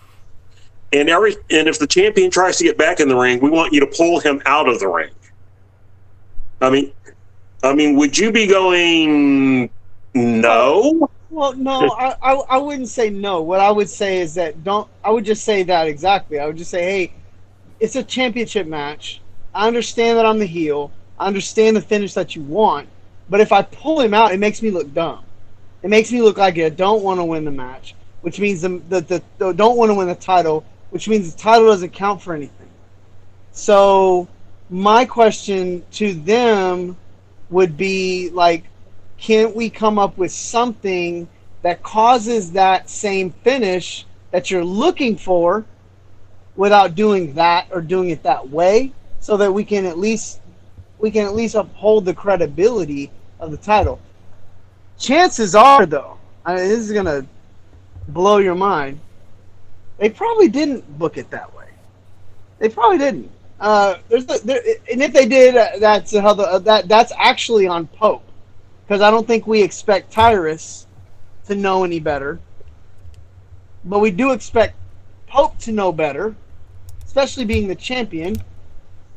And if the champion tries to get back in the ring, we want you to pull him out of the ring." I mean, would you be going no? Well, no, I wouldn't say no. What I would say is that I would just say that exactly. I would just say, hey, it's a championship match. I understand that I'm the heel. I understand the finish that you want. But if I pull him out, it makes me look dumb. It makes me look like I don't want to win the match, which means the don't want to win the title, which means the title doesn't count for anything. So my question to them would be like, can't we come up with something that causes that same finish that you're looking for without doing that or doing it that way, so that we can at least uphold the credibility of the title? Chances are, though, I mean, this is gonna blow your mind, they probably didn't book it that way. They probably didn't. And if they did, that's actually on Pope, because I don't think we expect Tyrus to know any better, but we do expect Pope to know better, especially being the champion.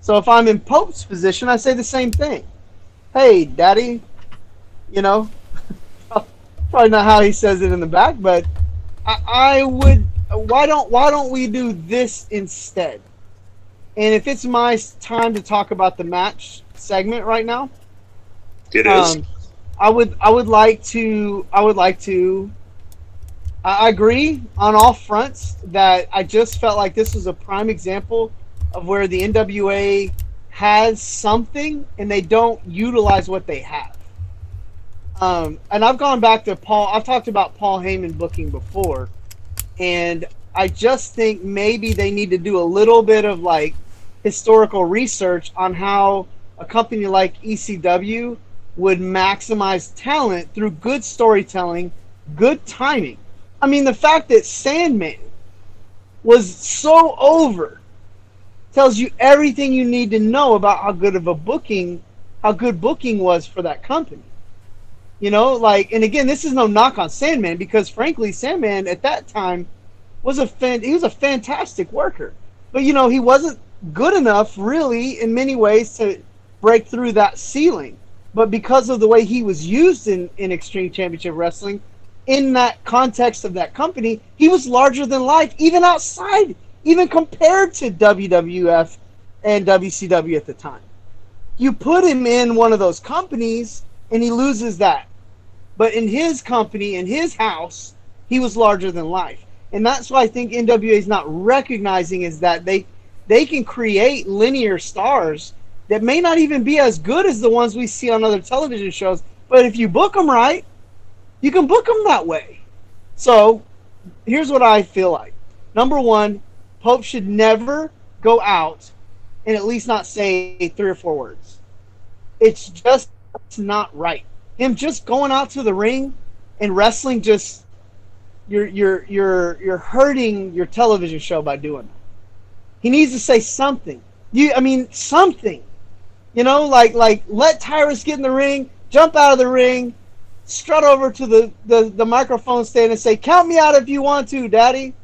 So if I'm in Pope's position, I say the same thing. Hey, Daddy, probably not how he says it in the back, but I would. Why don't we do this instead? And if it's my time to talk about the match segment right now, it is. I would like to. I agree on all fronts that I just felt like this was a prime example of where the NWA has something and they don't utilize what they have. And I've gone back to Paul. I've talked about Paul Heyman booking before, and I just think maybe they need to do a little bit of like historical research on how a company like ECW would maximize talent through good storytelling, good timing. I mean, the fact that Sandman was so over tells you everything you need to know about how good booking was for that company. You know, like, and again, this is no knock on Sandman, because frankly, Sandman at that time was a fantastic worker. But, you know, he wasn't good enough, really, in many ways, to break through that ceiling. But because of the way he was used in Extreme Championship Wrestling, in that context of that company, he was larger than life, even outside, even compared to WWF and WCW at the time. You put him in one of those companies, and he loses that. But in his company, in his house, he was larger than life. And that's why I think NWA is not recognizing is that they can create linear stars that may not even be as good as the ones we see on other television shows. But if you book them right, you can book them that way. So here's what I feel like. Number one, Pope should never go out and at least not say 3 or 4 words. It's just not right. Him just going out to the ring and wrestling, just you're hurting your television show by doing that. He needs to say something. Something. You know, like let Tyrus get in the ring, jump out of the ring, strut over to the microphone stand and say, "Count me out if you want to, Daddy.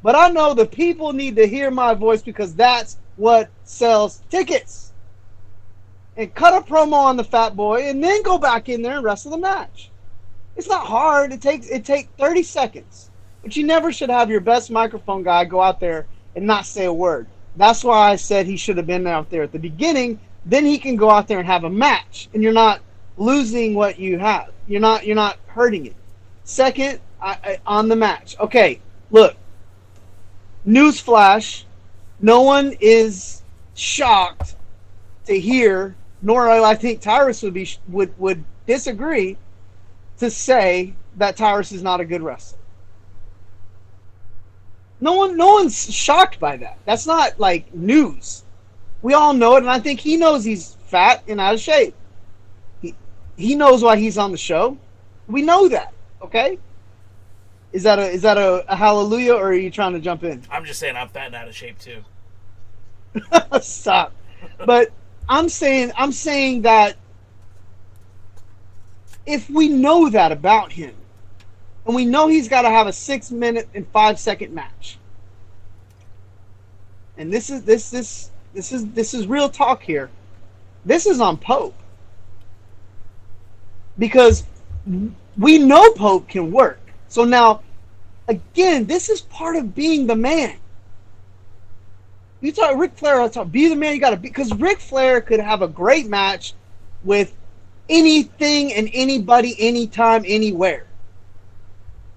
But I know the people need to hear my voice because that's what sells tickets." And cut a promo on the Fat Boy and then go back in there and wrestle the match. It's not hard. It takes 30 seconds. But you never should have your best microphone guy go out there and not say a word. That's why I said he should have been out there at the beginning. Then he can go out there and have a match, and you're not losing what you have. You're not hurting it. Second, on the match. Okay, look. Newsflash: no one is shocked to hear, nor I think Tyrus would disagree to say that Tyrus is not a good wrestler. No one's shocked by that. That's not like news. We all know it, and I think he knows he's fat and out of shape. He knows why he's on the show. We know that, okay? Is that a hallelujah, or are you trying to jump in? I'm just saying I'm fat and out of shape too. Stop. But I'm saying that if we know that about him, and we know he's got to have a 6-minute and 5-second match, and this is real talk here. This is on Pope, because we know Pope can work. So now, again, this is part of being the man. You talk Ric Flair, be the man you got to be, because Ric Flair could have a great match with anything and anybody, anytime, anywhere.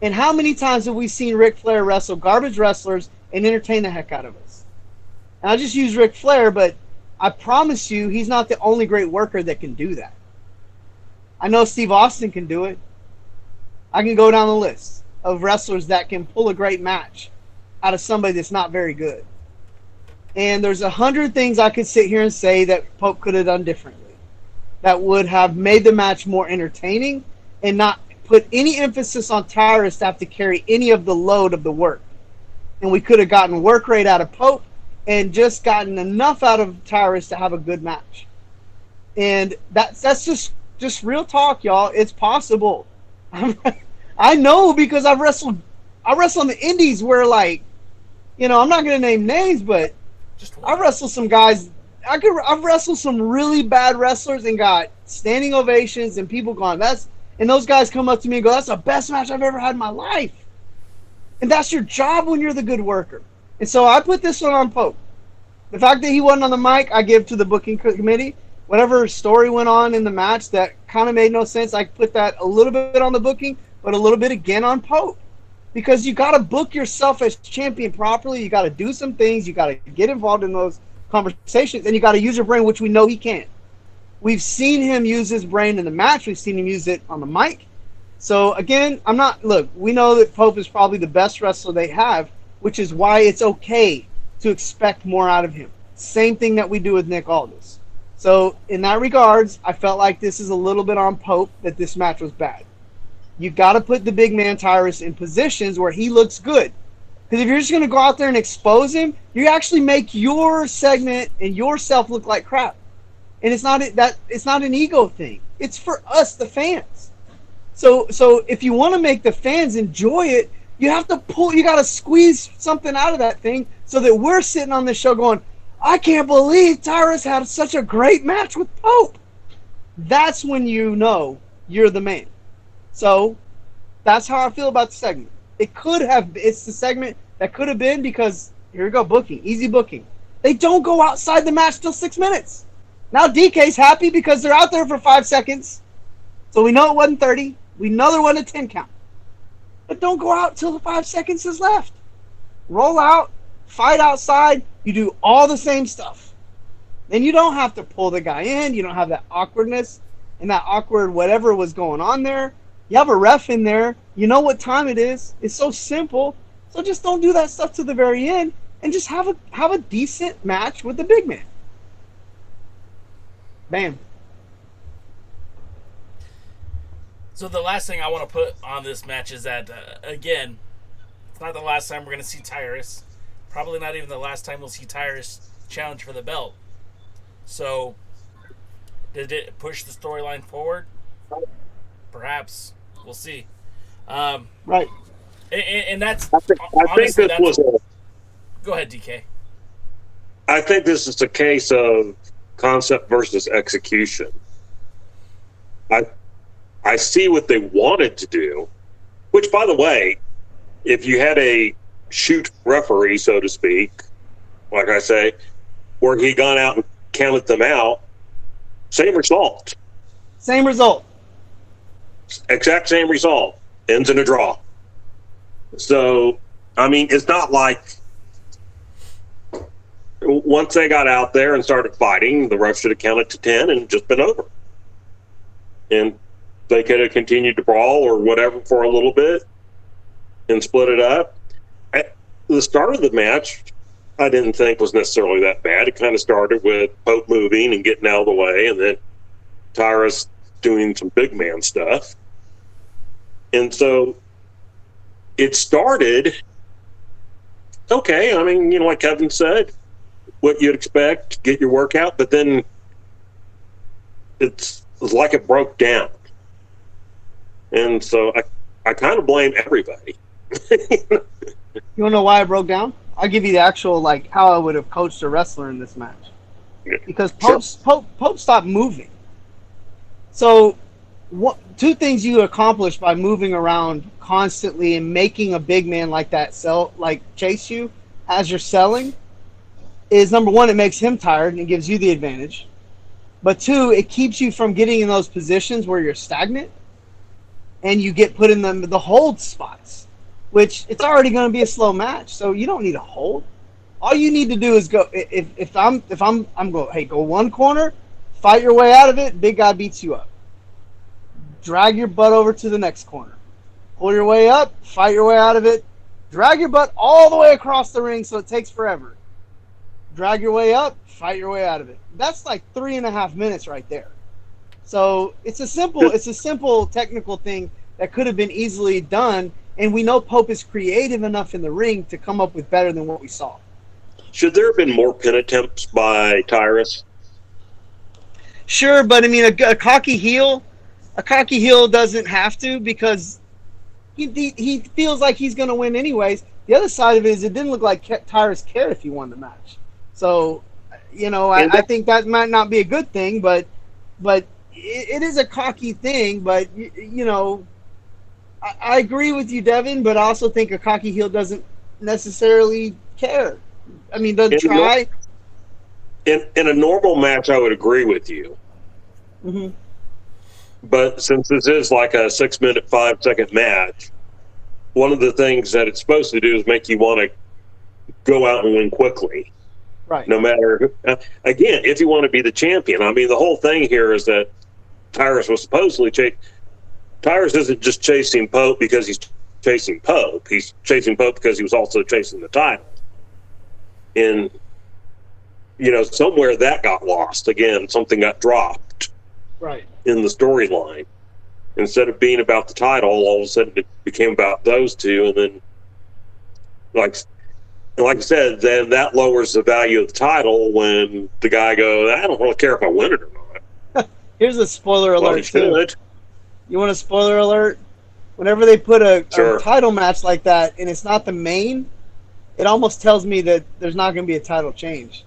And how many times have we seen Ric Flair wrestle garbage wrestlers and entertain the heck out of us? And I'll just use Ric Flair, but I promise you, he's not the only great worker that can do that. I know Steve Austin can do it. I can go down the list of wrestlers that can pull a great match out of somebody that's not very good. And there's 100 things I could sit here and say that Pope could have done differently that would have made the match more entertaining and not put any emphasis on Tyrus to have to carry any of the load of the work. And we could have gotten work rate out of Pope and just gotten enough out of Tyrus to have a good match. And that's just real talk, y'all. It's possible. I know, because I wrestled in the indies where, like, you know, I'm not going to name names, but I wrestled some guys. I've wrestled some really bad wrestlers and got standing ovations and people going, and those guys come up to me and go, "That's the best match I've ever had in my life." And that's your job when you're the good worker. And so I put this one on Pope. The fact that he wasn't on the mic, I give to the booking committee. Whatever story went on in the match that kind of made no sense, I put that a little bit on the booking, but a little bit again on Pope. Because you got to book yourself as champion properly. You got to do some things. You got to get involved in those conversations, and you got to use your brain, which we know he can. We've seen him use his brain in the match. We've seen him use it on the mic. So again, we know that Pope is probably the best wrestler they have, which is why it's okay to expect more out of him. Same thing that we do with Nick Aldis. So in that regards, I felt like this is a little bit on Pope, that this match was bad. You got to put the big man Tyrus in positions where he looks good. Because if you're just going to go out there and expose him, you actually make your segment and yourself look like crap. And it's not an ego thing. It's for us, the fans. So if you want to make the fans enjoy it, you got to squeeze something out of that thing so that we're sitting on this show going, I can't believe Tyrus had such a great match with Pope. That's when you know you're the man. So that's how I feel about the segment. It's the segment that could have been, because here we go, booking, easy booking. They don't go outside the match till 6 minutes. Now DK's happy because they're out there for 5 seconds. So we know it wasn't 30. We know there wasn't a 10 count. But don't go out till the 5 seconds is left. Roll out, fight outside. You do all the same stuff. Then you don't have to pull the guy in. You don't have that awkwardness and that awkward whatever was going on there. You have a ref in there. You know what time it is. It's so simple. So just don't do that stuff to the very end and just have a decent match with the big man. Bam. So the last thing I want to put on this match is that, again, it's not the last time we're going to see Tyrus. Probably not even the last time we'll see Tyrus challenge for the belt. So, did it push the storyline forward? Go ahead, DK. I think this is a case of concept versus execution. I see what they wanted to do, which, by the way, if you had a shoot referee, so to speak, like I say, where he gone out and counted them out, same result. Same result. Exact same result. Ends in a draw. So, I mean, it's not like once they got out there and started fighting, the ref should have counted to 10 and just been over. And they could have continued to brawl or whatever for a little bit and split it up. At the start of the match, I didn't think was necessarily that bad. It kind of started with Pope moving and getting out of the way, and then Tyrus doing some big man stuff. And so it started okay. I mean, like Kevin said, what you'd expect, get your workout, but then it was like it broke down. And so I kind of blame everybody. You want to know why it broke down? I'll give you the actual, how I would have coached a wrestler in this match. Because Pope stopped moving. So, two things you accomplish by moving around constantly and making a big man like that chase you as you're selling is, number one, it makes him tired and it gives you the advantage. But two, it keeps you from getting in those positions where you're stagnant and you get put in the hold spots, which it's already going to be a slow match, so you don't need a hold. All you need to do is go. If I'm going, hey, go one corner, fight your way out of it. Big guy beats you up. Drag your butt over to the next corner. Pull your way up, fight your way out of it. Drag your butt all the way across the ring so it takes forever. Drag your way up, fight your way out of it. That's like 3.5 minutes right there. So it's a simple technical thing that could have been easily done, and we know Pope is creative enough in the ring to come up with better than what we saw. Should there have been more pin attempts by Tyrus? Sure, but I mean, a cocky heel doesn't have to, because he feels like he's going to win anyways. The other side of it is it didn't look like Tyrus cared if he won the match. So, I think that might not be a good thing, but it is a cocky thing. But I agree with you, Devin, but I also think a cocky heel doesn't necessarily care. I mean, doesn't try. In a normal match, I would agree with you. Mm-hmm. But since this is like a 6-minute, 5-second match, one of the things that it's supposed to do is make you want to go out and win quickly. Right. No matter, again, if you want to be the champion. I mean, the whole thing here is that Tyrus was supposedly Tyrus isn't just chasing Pope because he's chasing Pope. He's chasing Pope because he was also chasing the title. And, somewhere that got lost. Again, something got dropped. Right. In the storyline. instead of being about the title, all of a sudden it became about those two, and then like I said, then that lowers the value of the title when the guy goes, I don't really care if I win it or not. Here's a spoiler Well, alert, too. You want a spoiler alert? Whenever they put a title match like that and it's not the main, it almost tells me that there's not going to be a title change.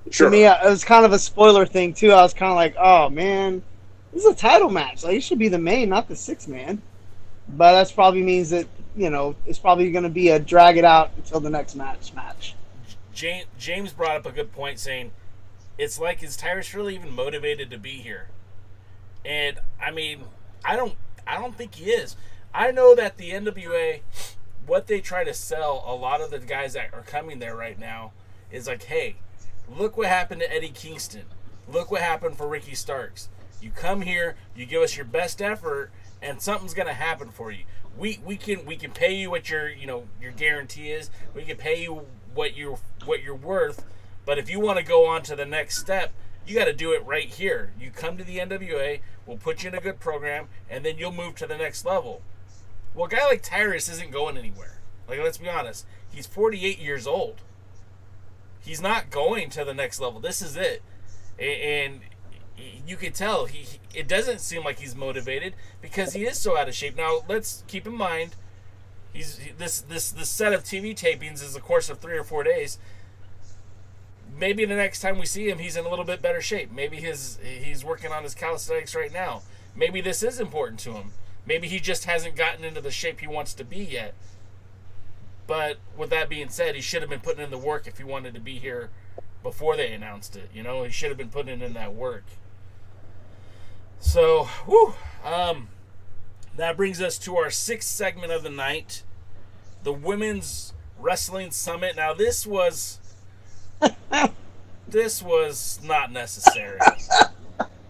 Sure. To me, it was kind of a spoiler thing, too. I was kind of like, oh, man, this is a title match. Like, it should be the main, not the six-man. But that probably means that, you know, it's probably going to be a drag it out until the next match. James brought up a good point, saying, it's like, is Tyrus really even motivated to be here? And, I mean, I don't think he is. I know that the NWA, what they try to sell a lot of the guys that are coming there right now is like, hey, look what happened to Eddie Kingston. Look what happened for Ricky Starks. You come here, you give us your best effort, and something's going to happen for you. We can pay you what your guarantee is. We can pay you what you're worth. But if you want to go on to the next step, you got to do it right here. You come to the NWA, we'll put you in a good program, and then you'll move to the next level. Well, a guy like Tyrus isn't going anywhere. Like, let's be honest. He's 48 years old. He's not going to the next level. This is it. And you can tell it doesn't seem like he's motivated because he is so out of shape. Now, let's keep in mind, this set of TV tapings is a course of 3 or 4 days. Maybe the next time we see him, he's in a little bit better shape. Maybe he's working on his calisthenics right now. Maybe this is important to him. Maybe he just hasn't gotten into the shape he wants to be yet. But with that being said, he should have been putting in the work if he wanted to be here before they announced it. You know, he should have been putting in that work. So, that brings us to our 6th segment of the night, the Women's Wrestling Summit. Now, this was not necessary.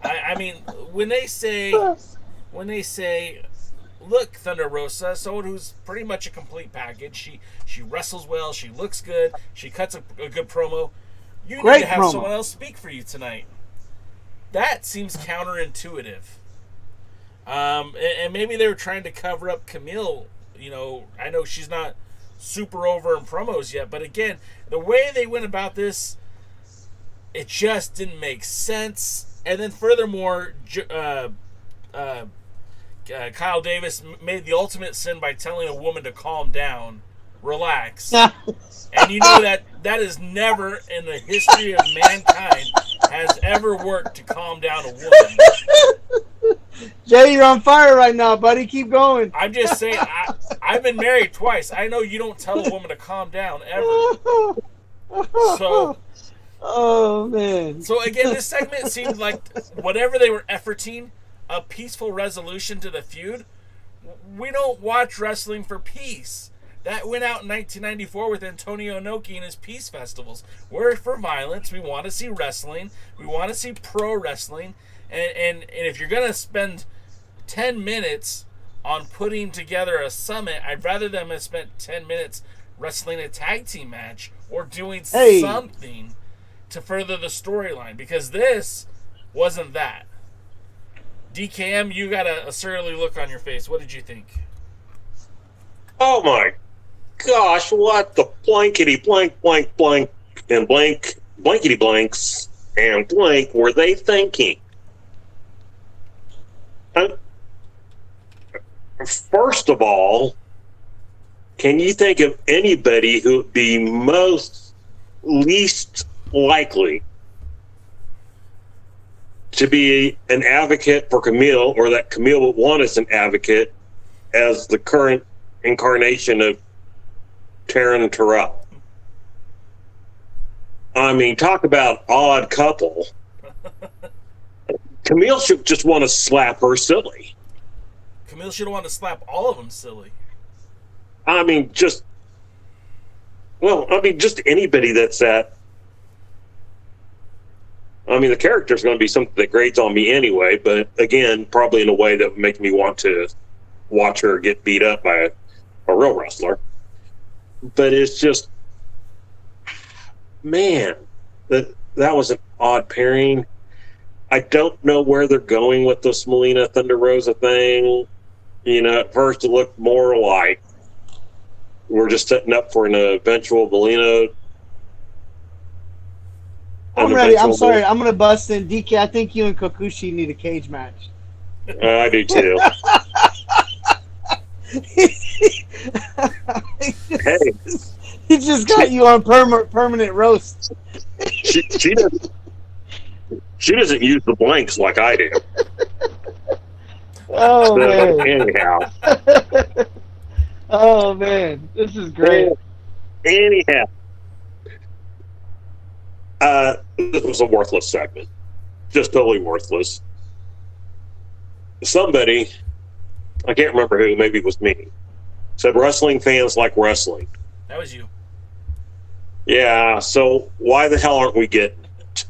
I mean, when they say, look, Thunder Rosa, someone who's pretty much a complete package. She wrestles well. She looks good. She cuts a good promo. You need to have someone else speak for you tonight. That seems counterintuitive. And maybe they were trying to cover up Camille. You know, I know she's not super over in promos yet, but again, the way they went about this, it just didn't make sense. And then furthermore, Kyle Davis made the ultimate sin by telling a woman to calm down, relax. And you know that is never in the history of mankind has ever worked to calm down a woman. Jay, you're on fire right now, buddy. Keep going. I'm just saying, I've been married twice. I know you don't tell a woman to calm down ever. So, oh man. So again, this segment seemed like whatever they were efforting, a peaceful resolution to the feud. We don't watch wrestling for peace. That went out in 1994 with Antonio Inoki and his peace festivals. We're for violence. We want to see wrestling. We want to see pro wrestling. And if you're going to spend 10 minutes on putting together a summit, I'd rather them have spent 10 minutes wrestling a tag team match or doing something to further the storyline, because this wasn't that. DKM, you got a surly look on your face. What did you think? Oh my gosh, what the blankety blank blank blank and blank blankety blanks and blank were they thinking? First of all, can you think of anybody who would be least likely to be an advocate for Camille, or that Camille would want as an advocate, as the current incarnation of Taryn Terrell? I mean, talk about odd couple. Camille should just want to slap her silly. Camille should want to slap all of them silly. I mean, just anybody that's that. I mean, the character's going to be something that grades on me anyway, but again, probably in a way that would make me want to watch her get beat up by a real wrestler. But it's just, man, that was an odd pairing. I don't know where they're going with this Molina Thunder Rosa thing. You know, at first it looked more like we're just setting up for an eventual Molina. I'm ready. I'm sorry. I'm going to bust in. DK, I think you and Kokushi need a cage match. I do too. Hey. He just got you on permanent roast. She doesn't use the blanks like I do. Oh, man. Anyhow. Oh, man. This is great. Anyhow. This was a worthless segment. Just totally worthless. Somebody, I can't remember who, maybe it was me, said wrestling fans like wrestling. That was you. Yeah, so why the hell aren't we getting it?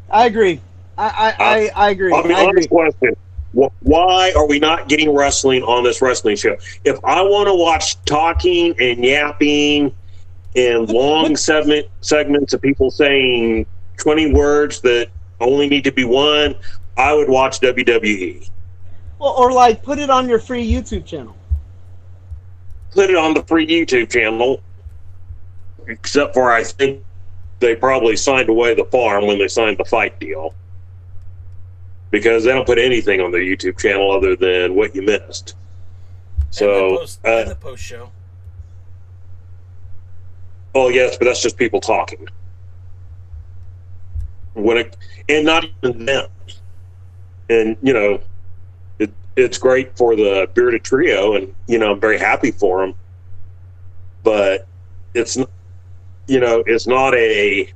I agree. I agree. I mean, honest question. Why are we not getting wrestling on this wrestling show? If I want to watch talking and yapping and long segments of people saying 20 words that only need to be one, I would watch WWE. Well, or like put it on your free YouTube channel. Put it on the free YouTube channel, except for I think they probably signed away the farm when they signed the fight deal, because they don't put anything on their YouTube channel other than what you missed. So, and the post show. Oh yes, but that's just people talking. And not even them. And you know, it's great for the Bearded Trio, and you know, I'm very happy for them. But it's, you know, it's not a.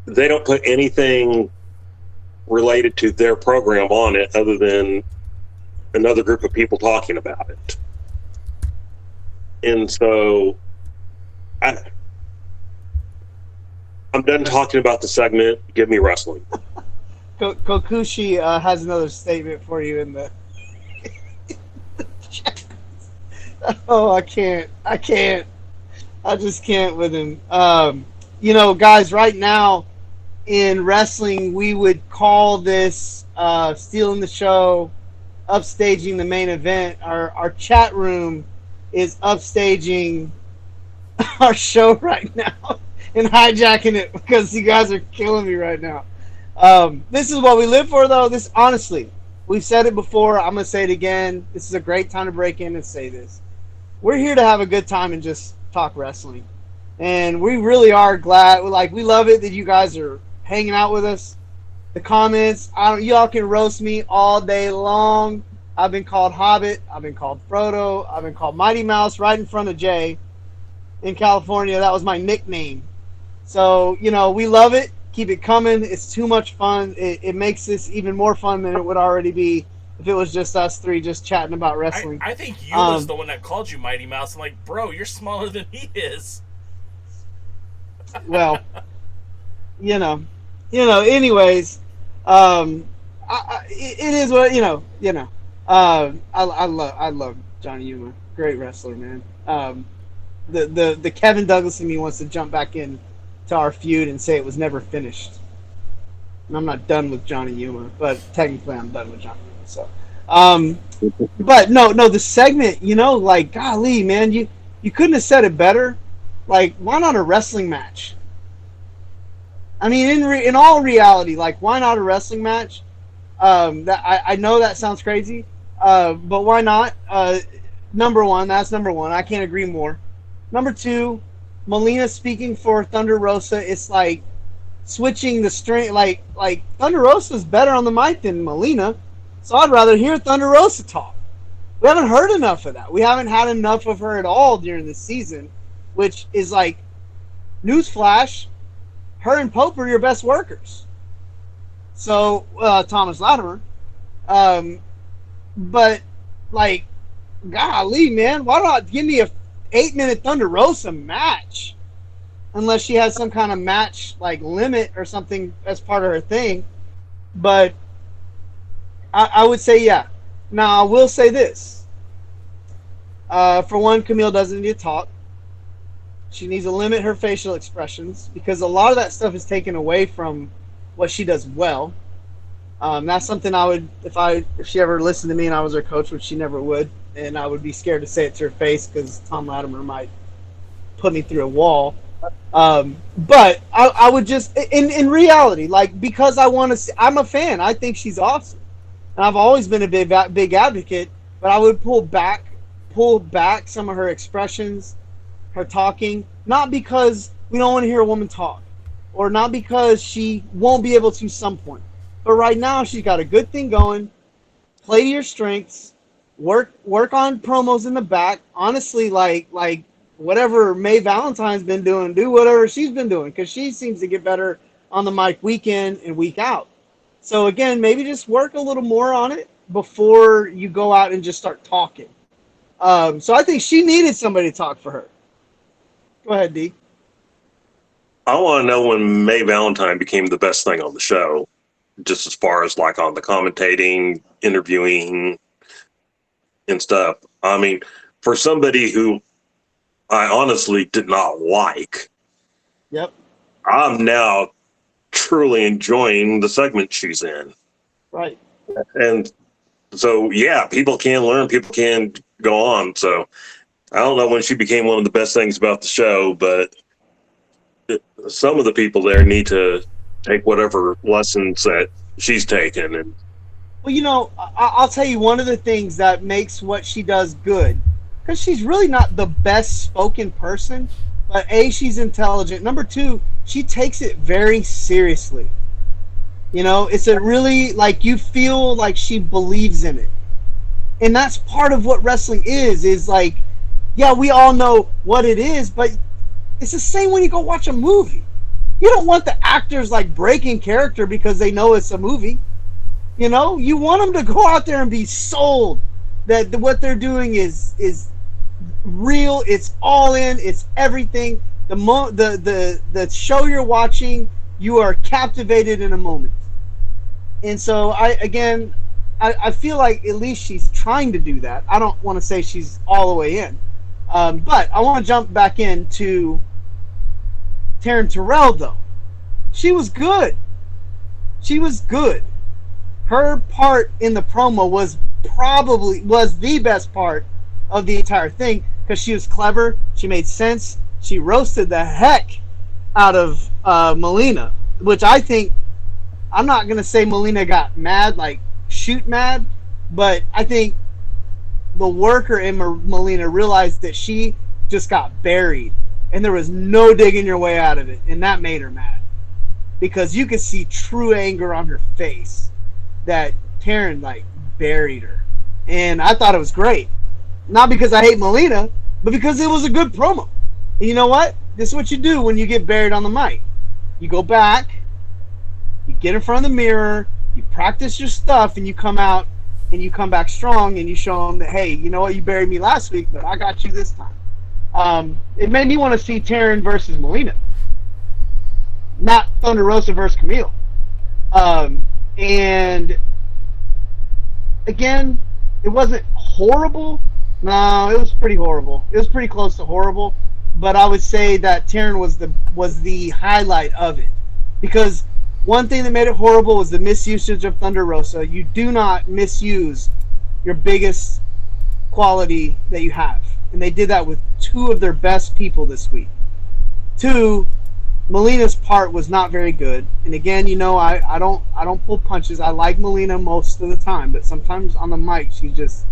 They don't put anything related to their program on it other than another group of people talking about it. And so I'm done talking about the segment. Give me wrestling. Kokushi has another statement for you in the chat. Oh, I can't. I just can't with him. You know, guys, right now in wrestling, we would call this stealing the show, upstaging the main event. Our chat room is upstaging our show right now and hijacking it because you guys are killing me right now. This is what we live for, though. This, honestly, we've said it before. I'm going to say it again. This is a great time to break in and say this. We're here to have a good time and just talk wrestling. And we really are glad. We love it that you guys are hanging out with us. The comments, y'all can roast me all day long. I've been called Hobbit. I've been called Frodo. I've been called Mighty Mouse right in front of Jay in California. That was my nickname. So, you know, we love it. Keep it coming. It's too much fun. It makes this even more fun than it would already be if it was just us three just chatting about wrestling. I think you was the one that called you Mighty Mouse. I'm like, bro, you're smaller than he is. Well, you know. Anyways, it is what you know. I love Johnny Yuma. Great wrestler, man. The Kevin Douglas in me wants to jump back in to our feud and say it was never finished. And I'm not done with Johnny Yuma, but technically I'm done with Johnny Yuma. So, but no, the segment, you know, like, golly, man, you couldn't have said it better. Like, why not a wrestling match? I mean, in all reality, like, why not a wrestling match? I know that sounds crazy, but why not? Number one, that's number one. I can't agree more. Number two, Molina speaking for Thunder Rosa. It's like switching the string. Like Thunder Rosa is better on the mic than Molina, so I'd rather hear Thunder Rosa talk. We haven't heard enough of that. We haven't had enough of her at all during the season, which is like, newsflash, her and Pope are your best workers. So, Thomas Latimer. But, like, golly, man, why not give me a 8-minute Thunder Rosa match? Unless she has some kind of match, like, limit or something as part of her thing. But I would say, yeah. Now, I will say this. For one, Camille doesn't need to talk. She needs to limit her facial expressions because a lot of that stuff is taken away from what she does well. That's something I would, if she ever listened to me and I was her coach, which she never would, and I would be scared to say it to her face because Tom Latimer might put me through a wall. But I would just, in reality, like, because I want to see, I'm a fan. I think she's awesome. And I've always been a big advocate, but I would pull back some of her expressions, her talking, not because we don't want to hear a woman talk, or not because she won't be able to some point. But right now, she's got a good thing going. Play to your strengths. Work on promos in the back. Honestly, like whatever May Valentine's been doing, do whatever she's been doing, because she seems to get better on the mic week in and week out. So again, maybe just work a little more on it before you go out and just start talking. So I think she needed somebody to talk for her. Go ahead, D. I want to know when May Valentine became the best thing on the show, just as far as like on the commentating, interviewing, and stuff. I mean, for somebody who I honestly did not like, yep, I'm now truly enjoying the segment she's in. Right. And so, yeah, people can learn, people can go on. So I don't know when she became one of the best things about the show, but some of the people there need to take whatever lessons that she's taken. And well, you know, I'll tell you one of the things that makes what she does good, because she's really not the best spoken person, but A, she's intelligent. Number two, she takes it very seriously. You know, it's a really, like, you feel like she believes in it. And that's part of what wrestling is like, yeah, we all know what it is, but it's the same when you go watch a movie. You don't want the actors like breaking character because they know it's a movie. You know, you want them to go out there and be sold that what they're doing is real. It's all in. It's everything. The show you're watching, you are captivated in a moment. And so I feel like at least she's trying to do that. I don't want to say she's all the way in, but I want to jump back into Taryn Terrell, though. She was good. She was good. Her part in the promo was the best part of the entire thing because she was clever. She made sense. She roasted the heck out of Molina, which I think, I'm not going to say Molina got mad, like shoot mad, but I think the worker in Molina realized that she just got buried and there was no digging your way out of it, and that made her mad because you could see true anger on her face that Taryn like buried her. And I thought it was great, not because I hate Molina, but because it was a good promo. And you know what? This is what you do when you get buried on the mic. You go back, you get in front of the mirror, you practice your stuff, and you come out and you come back strong and you show them that, hey, you know what, you buried me last week, but I got you this time. It made me want to see Taryn versus Molina, not Thunder Rosa versus Camille. And again, it wasn't horrible. No, it was pretty horrible. It was pretty close to horrible, but I would say that Taryn was the highlight of it, because one thing that made it horrible was the misusage of Thunder Rosa. You do not misuse your biggest quality that you have. And they did that with two of their best people this week. Two, Molina's part was not very good. And again, you know, I don't pull punches. I like Molina most of the time, but sometimes on the mic she's just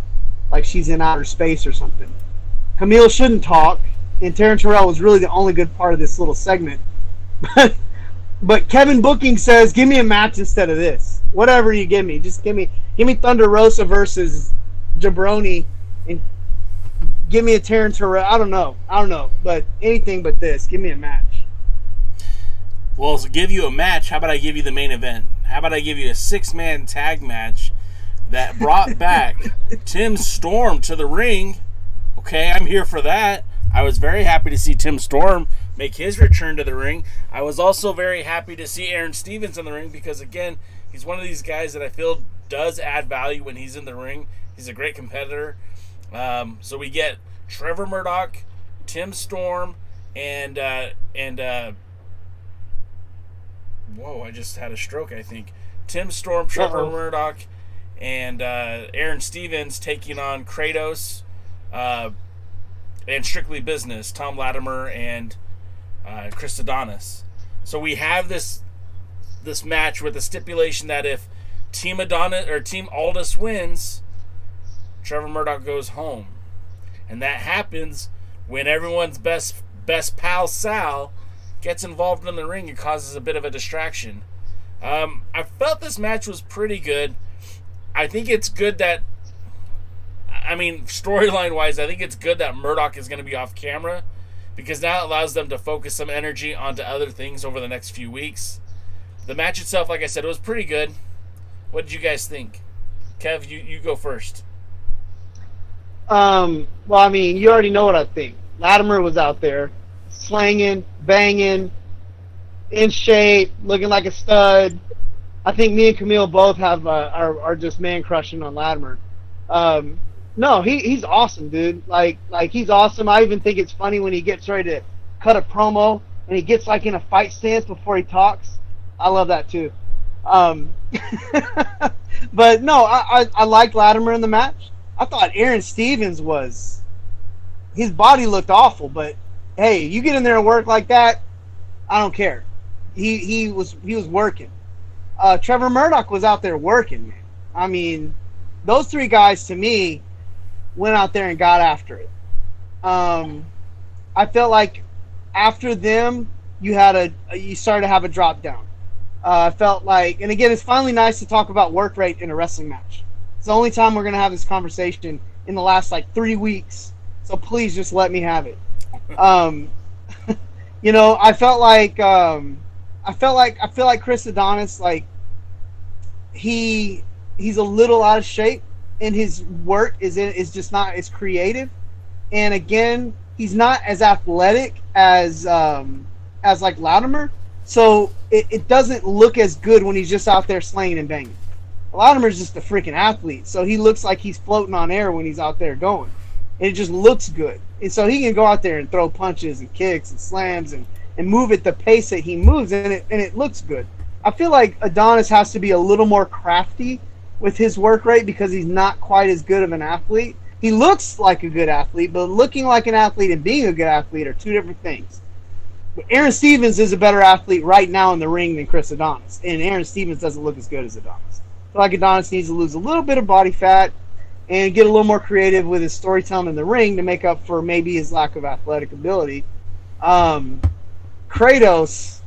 like she's in outer space or something. Camille shouldn't talk, and Taryn Terrell was really the only good part of this little segment. But Kevin Booking says, give me a match instead of this. Whatever you give me. Just give me Thunder Rosa versus Jabroni, and give me a Taryn Terrell. I don't know. But anything but this. Give me a match. Well, to give you a match, how about I give you the main event? How about I give you a 6-man tag match that brought back Tim Storm to the ring? Okay, I'm here for that. I was very happy to see Tim Storm make his return to the ring. I was also very happy to see Aaron Stevens in the ring because, again, he's one of these guys that I feel does add value when he's in the ring. He's a great competitor. So we get Trevor Murdoch, Tim Storm, and whoa, I just had a stroke, I think. Tim Storm, Trevor Murdoch, and Aaron Stevens taking on Kratos and Strictly Business, Tom Latimer and Chris Adonis. So we have this match with the stipulation that if Team Adonis or Team Aldis wins, Trevor Murdoch goes home. And that happens when everyone's best pal Sal gets involved in the ring and causes a bit of a distraction. I felt this match was pretty good. I think it's good that, I mean, storyline-wise, I think it's good that Murdoch is going to be off camera, because now it allows them to focus some energy onto other things over the next few weeks. The match itself, like I said, it was pretty good. What did you guys think? Kev, you go first. Well, I mean, you already know what I think. Latimer was out there slanging, banging, in shape, looking like a stud. I think me and Camille both have are just man crushing on Latimer. No, he's awesome, dude. Like he's awesome. I even think it's funny when he gets ready to cut a promo and he gets like in a fight stance before he talks. I love that too. But no, I liked Latimer in the match. I thought Aaron Stevens his body looked awful, but hey, you get in there and work like that, I don't care. He was working. Trevor Murdoch was out there working, man. I mean, those three guys to me went out there and got after it. I felt like after them, you started to have a drop down. I felt like, and again, it's finally nice to talk about work rate in a wrestling match. It's the only time we're going to have this conversation in the last 3 weeks. So please just let me have it. You know, I feel like Chris Adonis, he's a little out of shape, and his work is just not as creative. And again, he's not as athletic as Latimer. So it doesn't look as good when he's just out there slanging and banging. Latimer's just a freaking athlete, so he looks like he's floating on air when he's out there going. And it just looks good. And so he can go out there and throw punches and kicks and slams and move at the pace that he moves, and it looks good. I feel like Adonis has to be a little more crafty with his work rate because he's not quite as good of an athlete. He looks like a good athlete, but looking like an athlete and being a good athlete are two different things. But Aaron Stevens is a better athlete right now in the ring than Chris Adonis, and Aaron Stevens doesn't look as good as Adonis. I feel like Adonis needs to lose a little bit of body fat and get a little more creative with his storytelling in the ring to make up for maybe his lack of athletic ability. Kratos,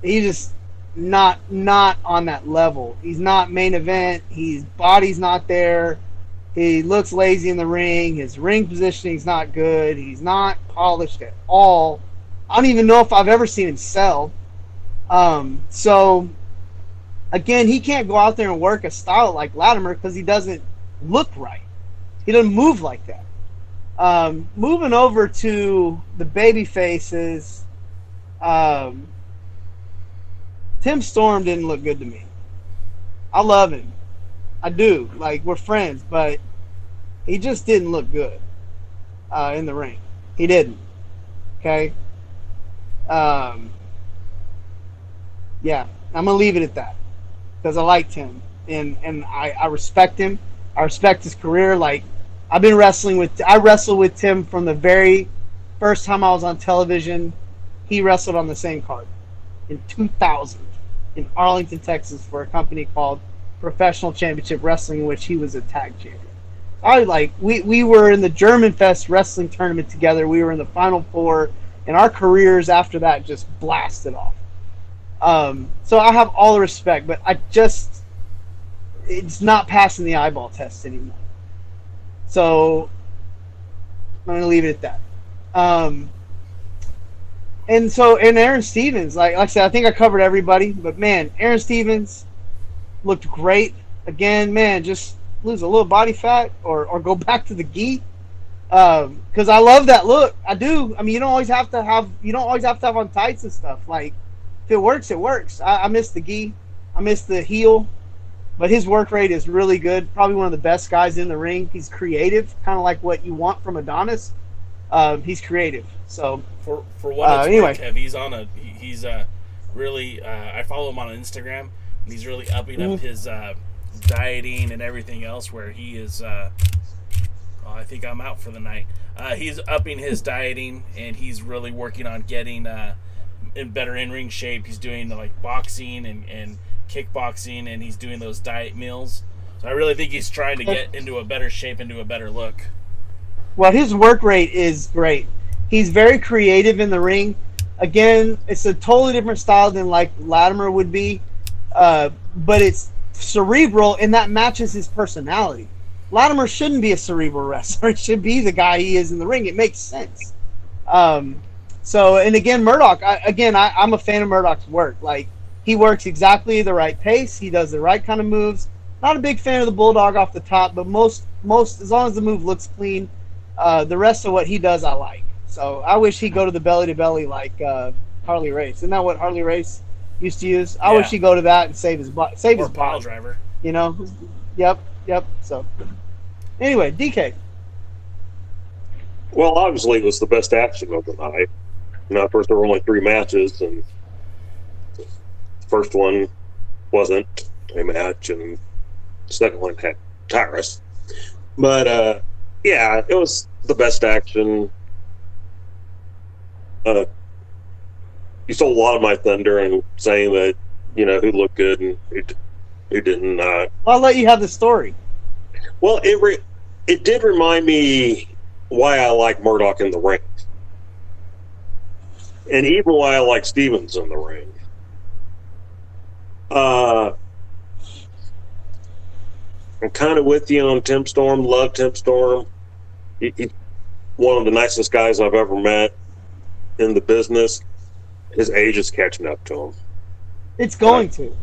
he's just not on that level. He's not main event. His body's not there. He looks lazy in the ring. His ring positioning's not good. He's not polished at all. I don't even know if I've ever seen him sell. So, again, he can't go out there and work a style like Latimer because he doesn't look right. He doesn't move like that. Moving over to the baby faces, Tim Storm didn't look good to me. I love him. I do. We're friends, but he just didn't look good in the ring. He didn't. Okay? Yeah, I'm going to leave it at that because I liked him, and I respect him. I respect his career. I wrestled with Tim from the very first time I was on television. He wrestled on the same card in 2000 in Arlington, Texas for a company called Professional Championship Wrestling, in which he was a tag champion. We were in the German Fest wrestling tournament together. We were in the Final Four, and our careers after that just blasted off. So I have all the respect, but it's not passing the eyeball test anymore. So I'm going to leave it at that. And Aaron Stevens, like I said, I think I covered everybody, but man, Aaron Stevens looked great. Again, man, just lose a little body fat or go back to the gi. Because I love that look. I do. I mean, you don't always have to have on tights and stuff. If it works, it works. I miss the gi. I miss the heel. But his work rate is really good. Probably one of the best guys in the ring. He's creative, kind of like what you want from Adonis. he's creative. So for what it's anyway. worth, Kev, he's really I follow him on Instagram, and he's really upping up his dieting and everything else. Where he is, I think I'm out for the night. He's upping his dieting, and he's really working on getting in better in-ring shape. He's doing like boxing and kickboxing, and he's doing those diet meals. So I really think he's trying to get into a better shape, into a better look. Well, his work rate is great. He's very creative in the ring. Again, it's a totally different style than like Latimer would be, but it's cerebral, and that matches his personality. Latimer shouldn't be a cerebral wrestler. He should be the guy he is in the ring. It makes sense. So, and again, Murdoch, I'm a fan of Murdoch's work. Like, he works exactly the right pace. He does the right kind of moves. Not a big fan of the Bulldog off the top, but most as long as the move looks clean, the rest of what he does I like. So I wish he'd go to the belly-to-belly like Harley Race. Isn't that what Harley Race used to use? I wish he'd go to that and save his pile body. Driver. You know? Yep. So anyway, DK. Well, obviously it was the best action of the night. Now, of course, there were only 3 matches, and the first one wasn't a match, and the second one had Tyrus. But, yeah, it was the best action. You stole a lot of my thunder in saying that, who looked good and who didn't. I'll let you have the story. Well, it did remind me why I like Murdoch in the ring. And even why I like Stevens in the ring. I'm kind of with you on Tim Storm. Love Tim Storm. He's one of the nicest guys I've ever met in the business. His age is catching up to him. It's going to.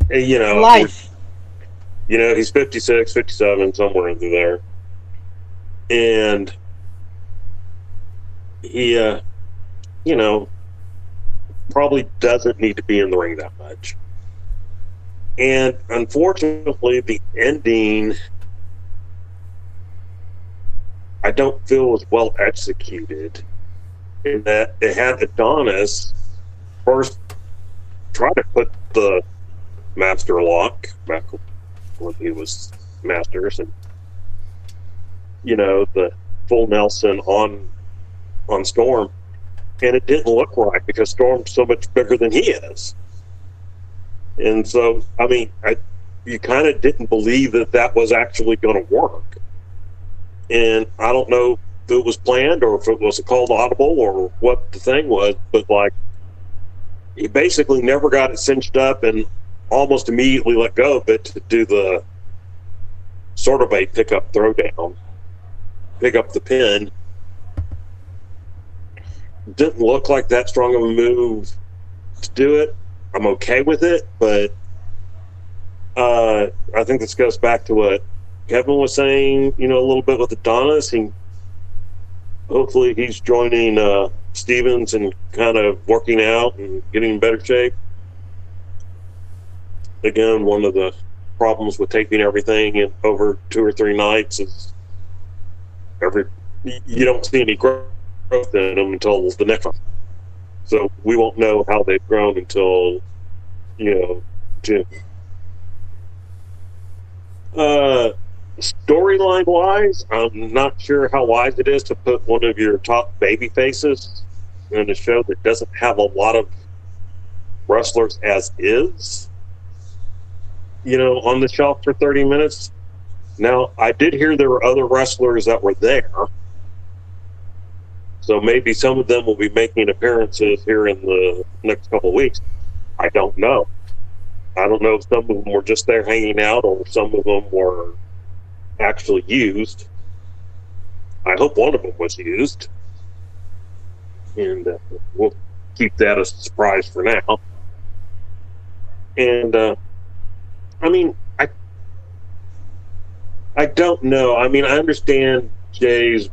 And, life. He's 56, 57, somewhere in there. And he, probably doesn't need to be in the ring that much. And unfortunately, the ending, I don't feel was well executed. In that it had Adonis first try to put the Master Lock back when he was Masters, and the full Nelson on Storm, and it didn't look right because Storm's so much bigger than he is. And so, you kind of didn't believe that was actually going to work. And I don't know if it was planned or if it was a called audible or what the thing was, but he basically never got it cinched up and almost immediately let go of it to do the sort of a pick-up throwdown, pick up the pin. Didn't look like that strong of a move to do it. I'm okay with it, but I think this goes back to what Kevin was saying, a little bit with Adonis. Hopefully he's joining Stevens and kind of working out and getting in better shape. Again, one of the problems with taping everything in over 2 or 3 nights is you don't see any growth in them until the next one. So we won't know how they've grown until, June. Storyline wise, I'm not sure how wise it is to put one of your top baby faces in a show that doesn't have a lot of wrestlers as is, on the shelf for 30 minutes. Now, I did hear there were other wrestlers that were there. So maybe some of them will be making appearances here in the next couple of weeks. I don't know. I don't know if some of them were just there hanging out or some of them were actually used. I hope one of them was used. And we'll keep that as a surprise for now. And, I don't know. I understand Jay's,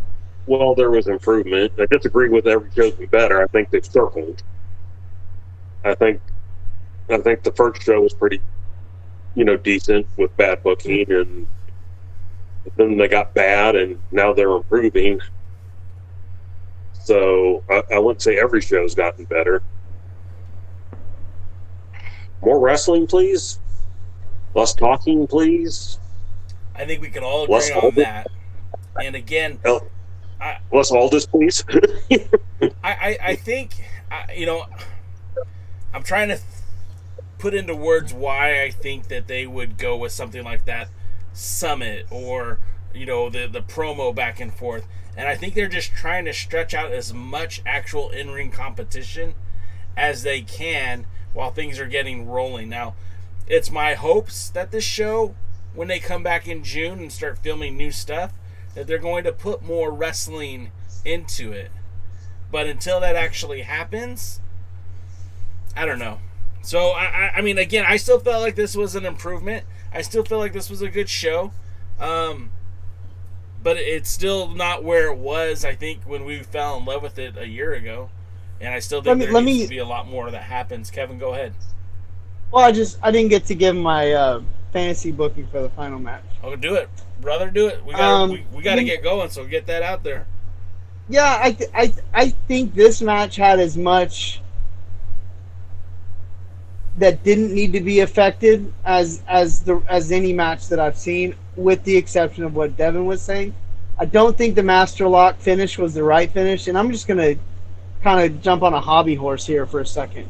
there was improvement. I disagree with every show's been better. I think they've circled. I think the first show was pretty, decent with bad booking, and then they got bad, and now they're improving. So I wouldn't say every show's gotten better. More wrestling, please. Less talking, please. I think we can all agree on that. And again, less Aldis, please. I think, I'm trying to put into words why I think that they would go with something like that Summitt or, the promo back and forth. And I think they're just trying to stretch out as much actual in-ring competition as they can while things are getting rolling. Now, it's my hopes that this show, when they come back in June and start filming new stuff, that they're going to put more wrestling into it. But until that actually happens, I don't know. So, I mean, again, I still felt like this was an improvement. I still feel like this was a good show. But it's still not where it was, I think, when we fell in love with it a year ago. And I still think there needs to be a lot more that happens. Kevin, go ahead. Well, I didn't get to give my fantasy booking for the final match. Oh, do it. Brother, do it. We got to get going, so get that out there. Yeah, I think this match had as much that didn't need to be affected as any match that I've seen, with the exception of what Devin was saying. I don't think the Master Lock finish was the right finish, and I'm just going to kind of jump on a hobby horse here for a second.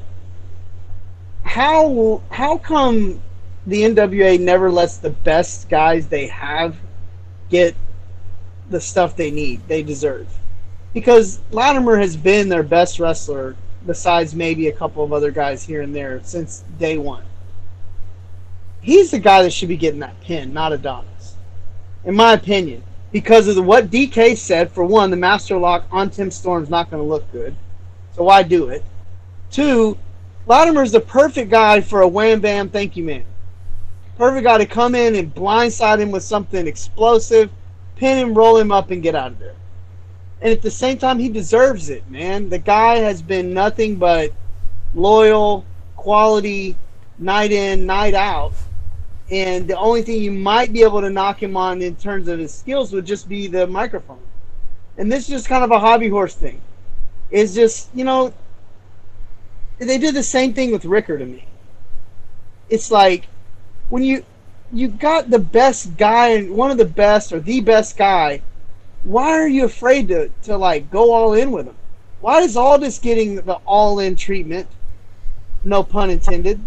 How come the NWA never lets the best guys they have get the stuff they deserve? Because Latimer has been their best wrestler, besides maybe a couple of other guys here and there, since day one. He's the guy that should be getting that pin, not Adonis, in my opinion. Because of what DK said, for one, the Master Lock on Tim Storm's not going to look good. So why do it? Two, Latimer's the perfect guy for a wham bam thank you man. Perfect guy to come in and blindside him with something explosive, pin him, roll him up, and get out of there. And at the same time, he deserves it, man. The guy has been nothing but loyal, quality, night in, night out. And the only thing you might be able to knock him on in terms of his skills would just be the microphone. And this is just kind of a hobby horse thing. It's just, they did the same thing with Ricker to me. It's like, when you got the best guy, and one of the best or the best guy, why are you afraid to go all in with him? Why is Aldis getting the all-in treatment? No pun intended.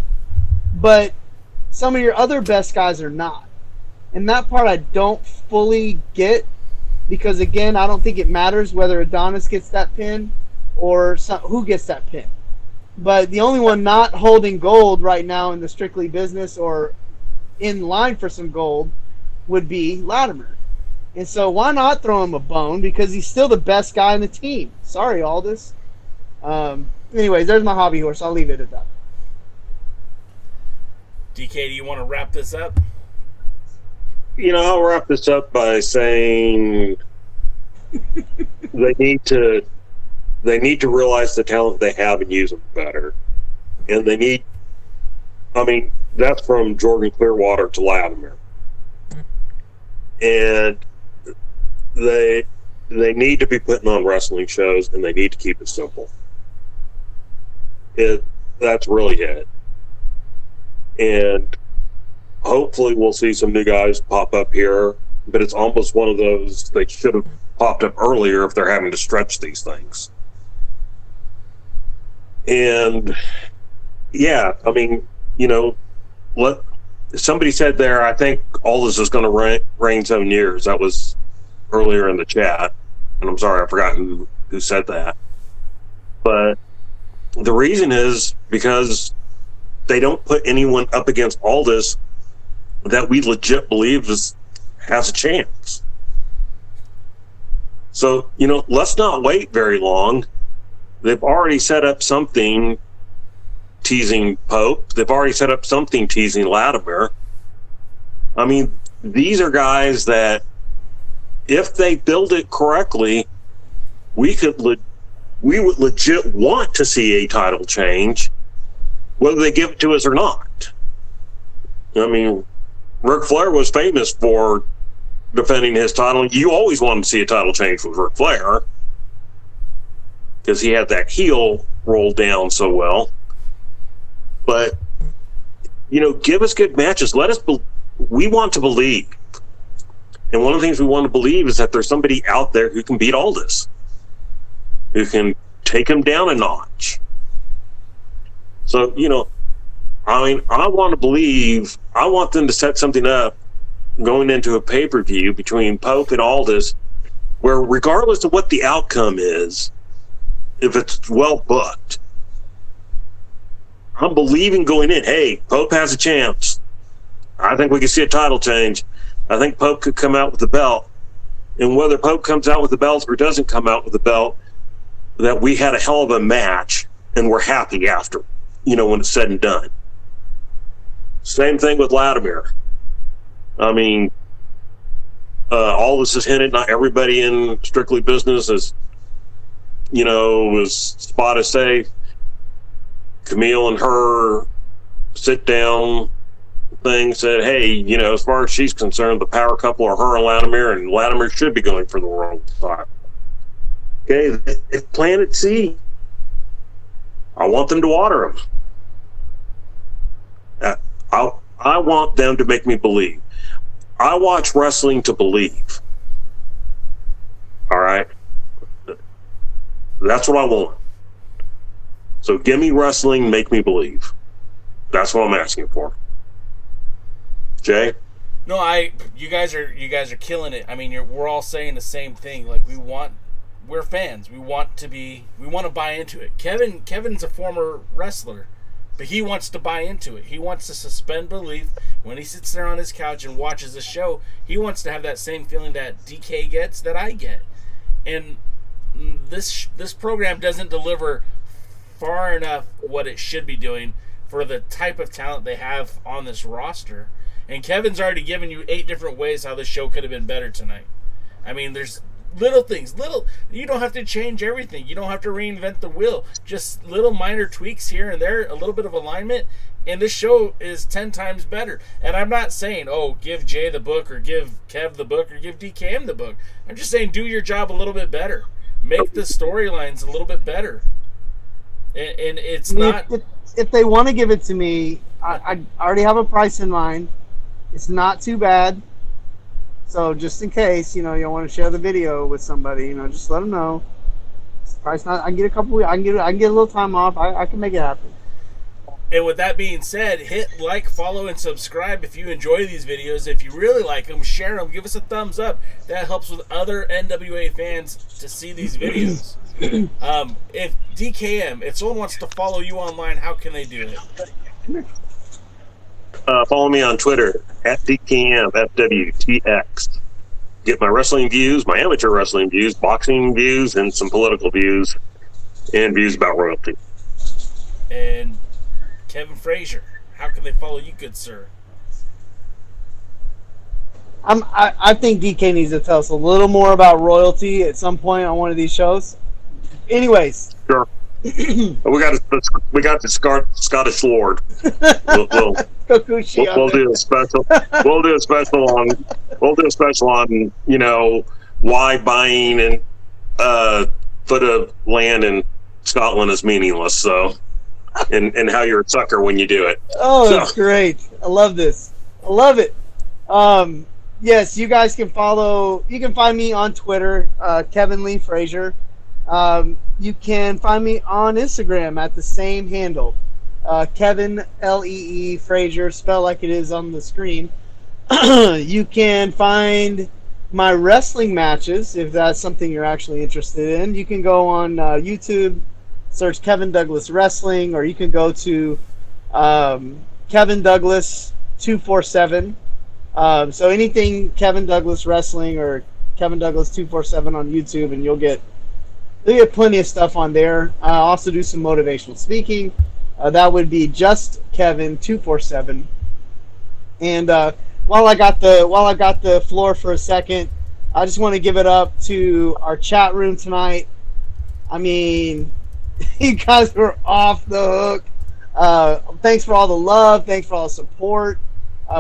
But some of your other best guys are not. And that part I don't fully get, because, again, I don't think it matters whether Adonis gets that pin or who gets that pin. But the only one not holding gold right now in the Strictly Business or in line for some gold would be Latimer. And so why not throw him a bone? Because he's still the best guy in the team. Sorry, Aldis. Anyways, there's my hobby horse. I'll leave it at that. DK, do you want to wrap this up? I'll wrap this up by saying they need to realize the talent they have and use them better. And that's from Jordan Clearwater to Latimer. And they need to be putting on wrestling shows, and they need to keep it simple. That's really it. And hopefully we'll see some new guys pop up here, but it's almost one of those they should have popped up earlier if they're having to stretch these things. And yeah, somebody said there, I think Aldis is going to reign 7 years. That was earlier in the chat, and I'm sorry, I forgot who said that. But the reason is because they don't put anyone up against Aldis that we legit believe has a chance. So, let's not wait very long. They've already set up something teasing Pope. They've already set up something teasing Latimer. These are guys that, if they build it correctly, we would legit want to see a title change, whether they give it to us or not. Ric Flair was famous for defending his title. You always wanted to see a title change with Ric Flair. because he had that heel roll down so well. But, give us good matches. Let us. We want to believe. And one of the things we want to believe is that there's somebody out there who can beat Aldis, who can take him down a notch. So, I want to believe, I want them to set something up going into a pay-per-view between Pope and Aldis, where regardless of what the outcome is, if it's well booked, I'm believing going in, hey, Pope has a chance. I think we can see a title change. I think Pope could come out with the belt. And whether Pope comes out with the belt or doesn't come out with the belt, that we had a hell of a match and we're happy after, when it's said and done. Same thing with Latimer. I mean, all this is hinted, not everybody in Strictly Business is, was spot as safe. Camille and her sit down thing said, hey, as far as she's concerned, the power couple are her and Latimer should be going for the world title. Okay, they planted seed. I want them to water them. I want them to make me believe. I watch wrestling to believe. All right? That's what I want. So give me wrestling, make me believe. That's what I'm asking for. Jay? No, you guys are killing it. I mean, we're all saying the same thing. Like, we're fans. We want to buy into it. Kevin's a former wrestler, but he wants to buy into it. He wants to suspend belief when he sits there on his couch and watches the show. He wants to have that same feeling that DK gets, that I get. And this program doesn't deliver far enough what it should be doing for the type of talent they have on this roster. And Kevin's already given you 8 different ways how this show could have been better tonight. I mean, there's little things. You don't have to change everything. You don't have to reinvent the wheel. Just little minor tweaks here and there, a little bit of alignment, and this show is 10 times better. And I'm not saying, give Jay the book or give Kev the book or give DKM the book. I'm just saying do your job a little bit better. Make the storylines a little bit better. And it's not... If they want to give it to me, I already have a price in mind. It's not too bad. So just in case, you want to share the video with somebody, just let them know. It's price not. I can get a couple. I can get a little time off. I can make it happen. And with that being said, hit like, follow, and subscribe if you enjoy these videos. If you really like them, share them. Give us a thumbs up. That helps with other NWA fans to see these videos. If DKM, if someone wants to follow you online, how can they do it? Follow me on Twitter @DKMFWTX. Get my wrestling views, my amateur wrestling views, boxing views, and some political views, and views about royalty. And Kevin Frazier, how can they follow you, good sir? I think DK needs to tell us a little more about royalty at some point on one of these shows. Anyways. Sure. we got the Scottish Lord. We'll do a special. We'll do a special on why buying and foot of land in Scotland is meaningless. So, and how you're a sucker when you do it. Oh, that's great! I love this. I love it. Yes, you guys can follow. You can find me on Twitter, Kevin Lee Frazier. You can find me on Instagram at the same handle, Kevin Lee Frazier, spelled like it is on the screen. You can find my wrestling matches if that's something you're actually interested in. You can go on YouTube, search Kevin Douglas Wrestling, or you can go to Kevin Douglas 247. So anything Kevin Douglas Wrestling or Kevin Douglas 247 on YouTube, and you'll get plenty of stuff on there. I also do some motivational speaking. That would be just Kevin 247. And while I got the floor for a second, I just want to give it up to our chat room tonight. I mean, you guys were off the hook. Thanks for all the love. Thanks for all the support.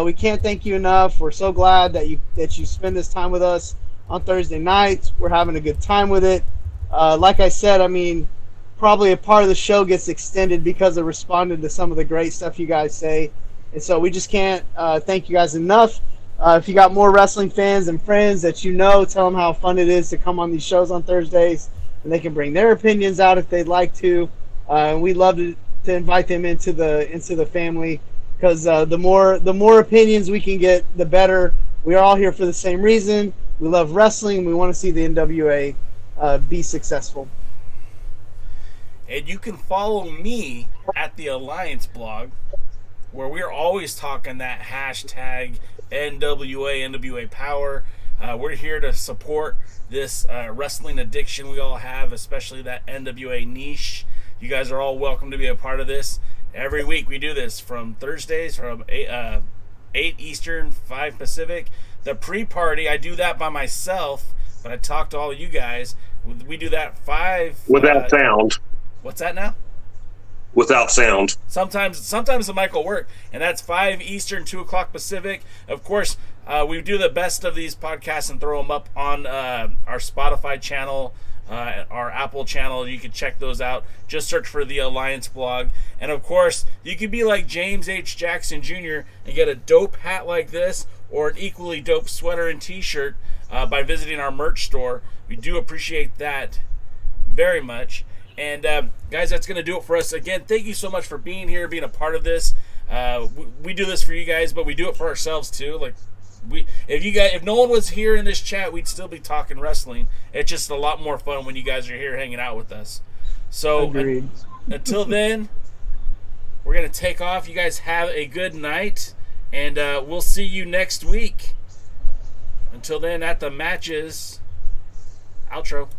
We can't thank you enough. We're so glad that you spend this time with us on Thursday nights. We're having a good time with it. Like I said, I mean, probably a part of the show gets extended because of responding to some of the great stuff you guys say. And so we just can't thank you guys enough. If you got more wrestling fans and friends that you know, tell them how fun it is to come on these shows on Thursdays, and they can bring their opinions out if they'd like to. We'd love to invite them into the family, because the more opinions we can get, the better. We are all here for the same reason. We love wrestling. We want to see the NWA be successful. And you can follow me at the Alliance blog, where we're always talking that hashtag NWA Power. We're here to support this wrestling addiction we all have, especially that NWA niche. You guys are all welcome to be a part of this. Every week we do this from Thursdays from 8 Eastern, 5 Pacific. The pre-party, I do that by myself, but I talk to all of you guys. We do that 5... Without sound. What's that now? Without sound. Sometimes the mic will work, and that's 5 Eastern, 2 o'clock Pacific. Of course, we do the best of these podcasts and throw them up on our Spotify channel, our Apple channel. You can check those out. Just search for the Alliance blog. And of course, you can be like James H. Jackson Jr. and get a dope hat like this, or an equally dope sweater and t-shirt by visiting our merch store. We do appreciate that very much. And guys, that's going to do it for us. Again, thank you so much for being here, being a part of this. We do this for you guys, but we do it for ourselves too. Like, if no one was here in this chat, we'd still be talking wrestling. It's just a lot more fun when you guys are here hanging out with us. So until then, we're going to take off. You guys have a good night, and we'll see you next week. Until then, at the matches, outro.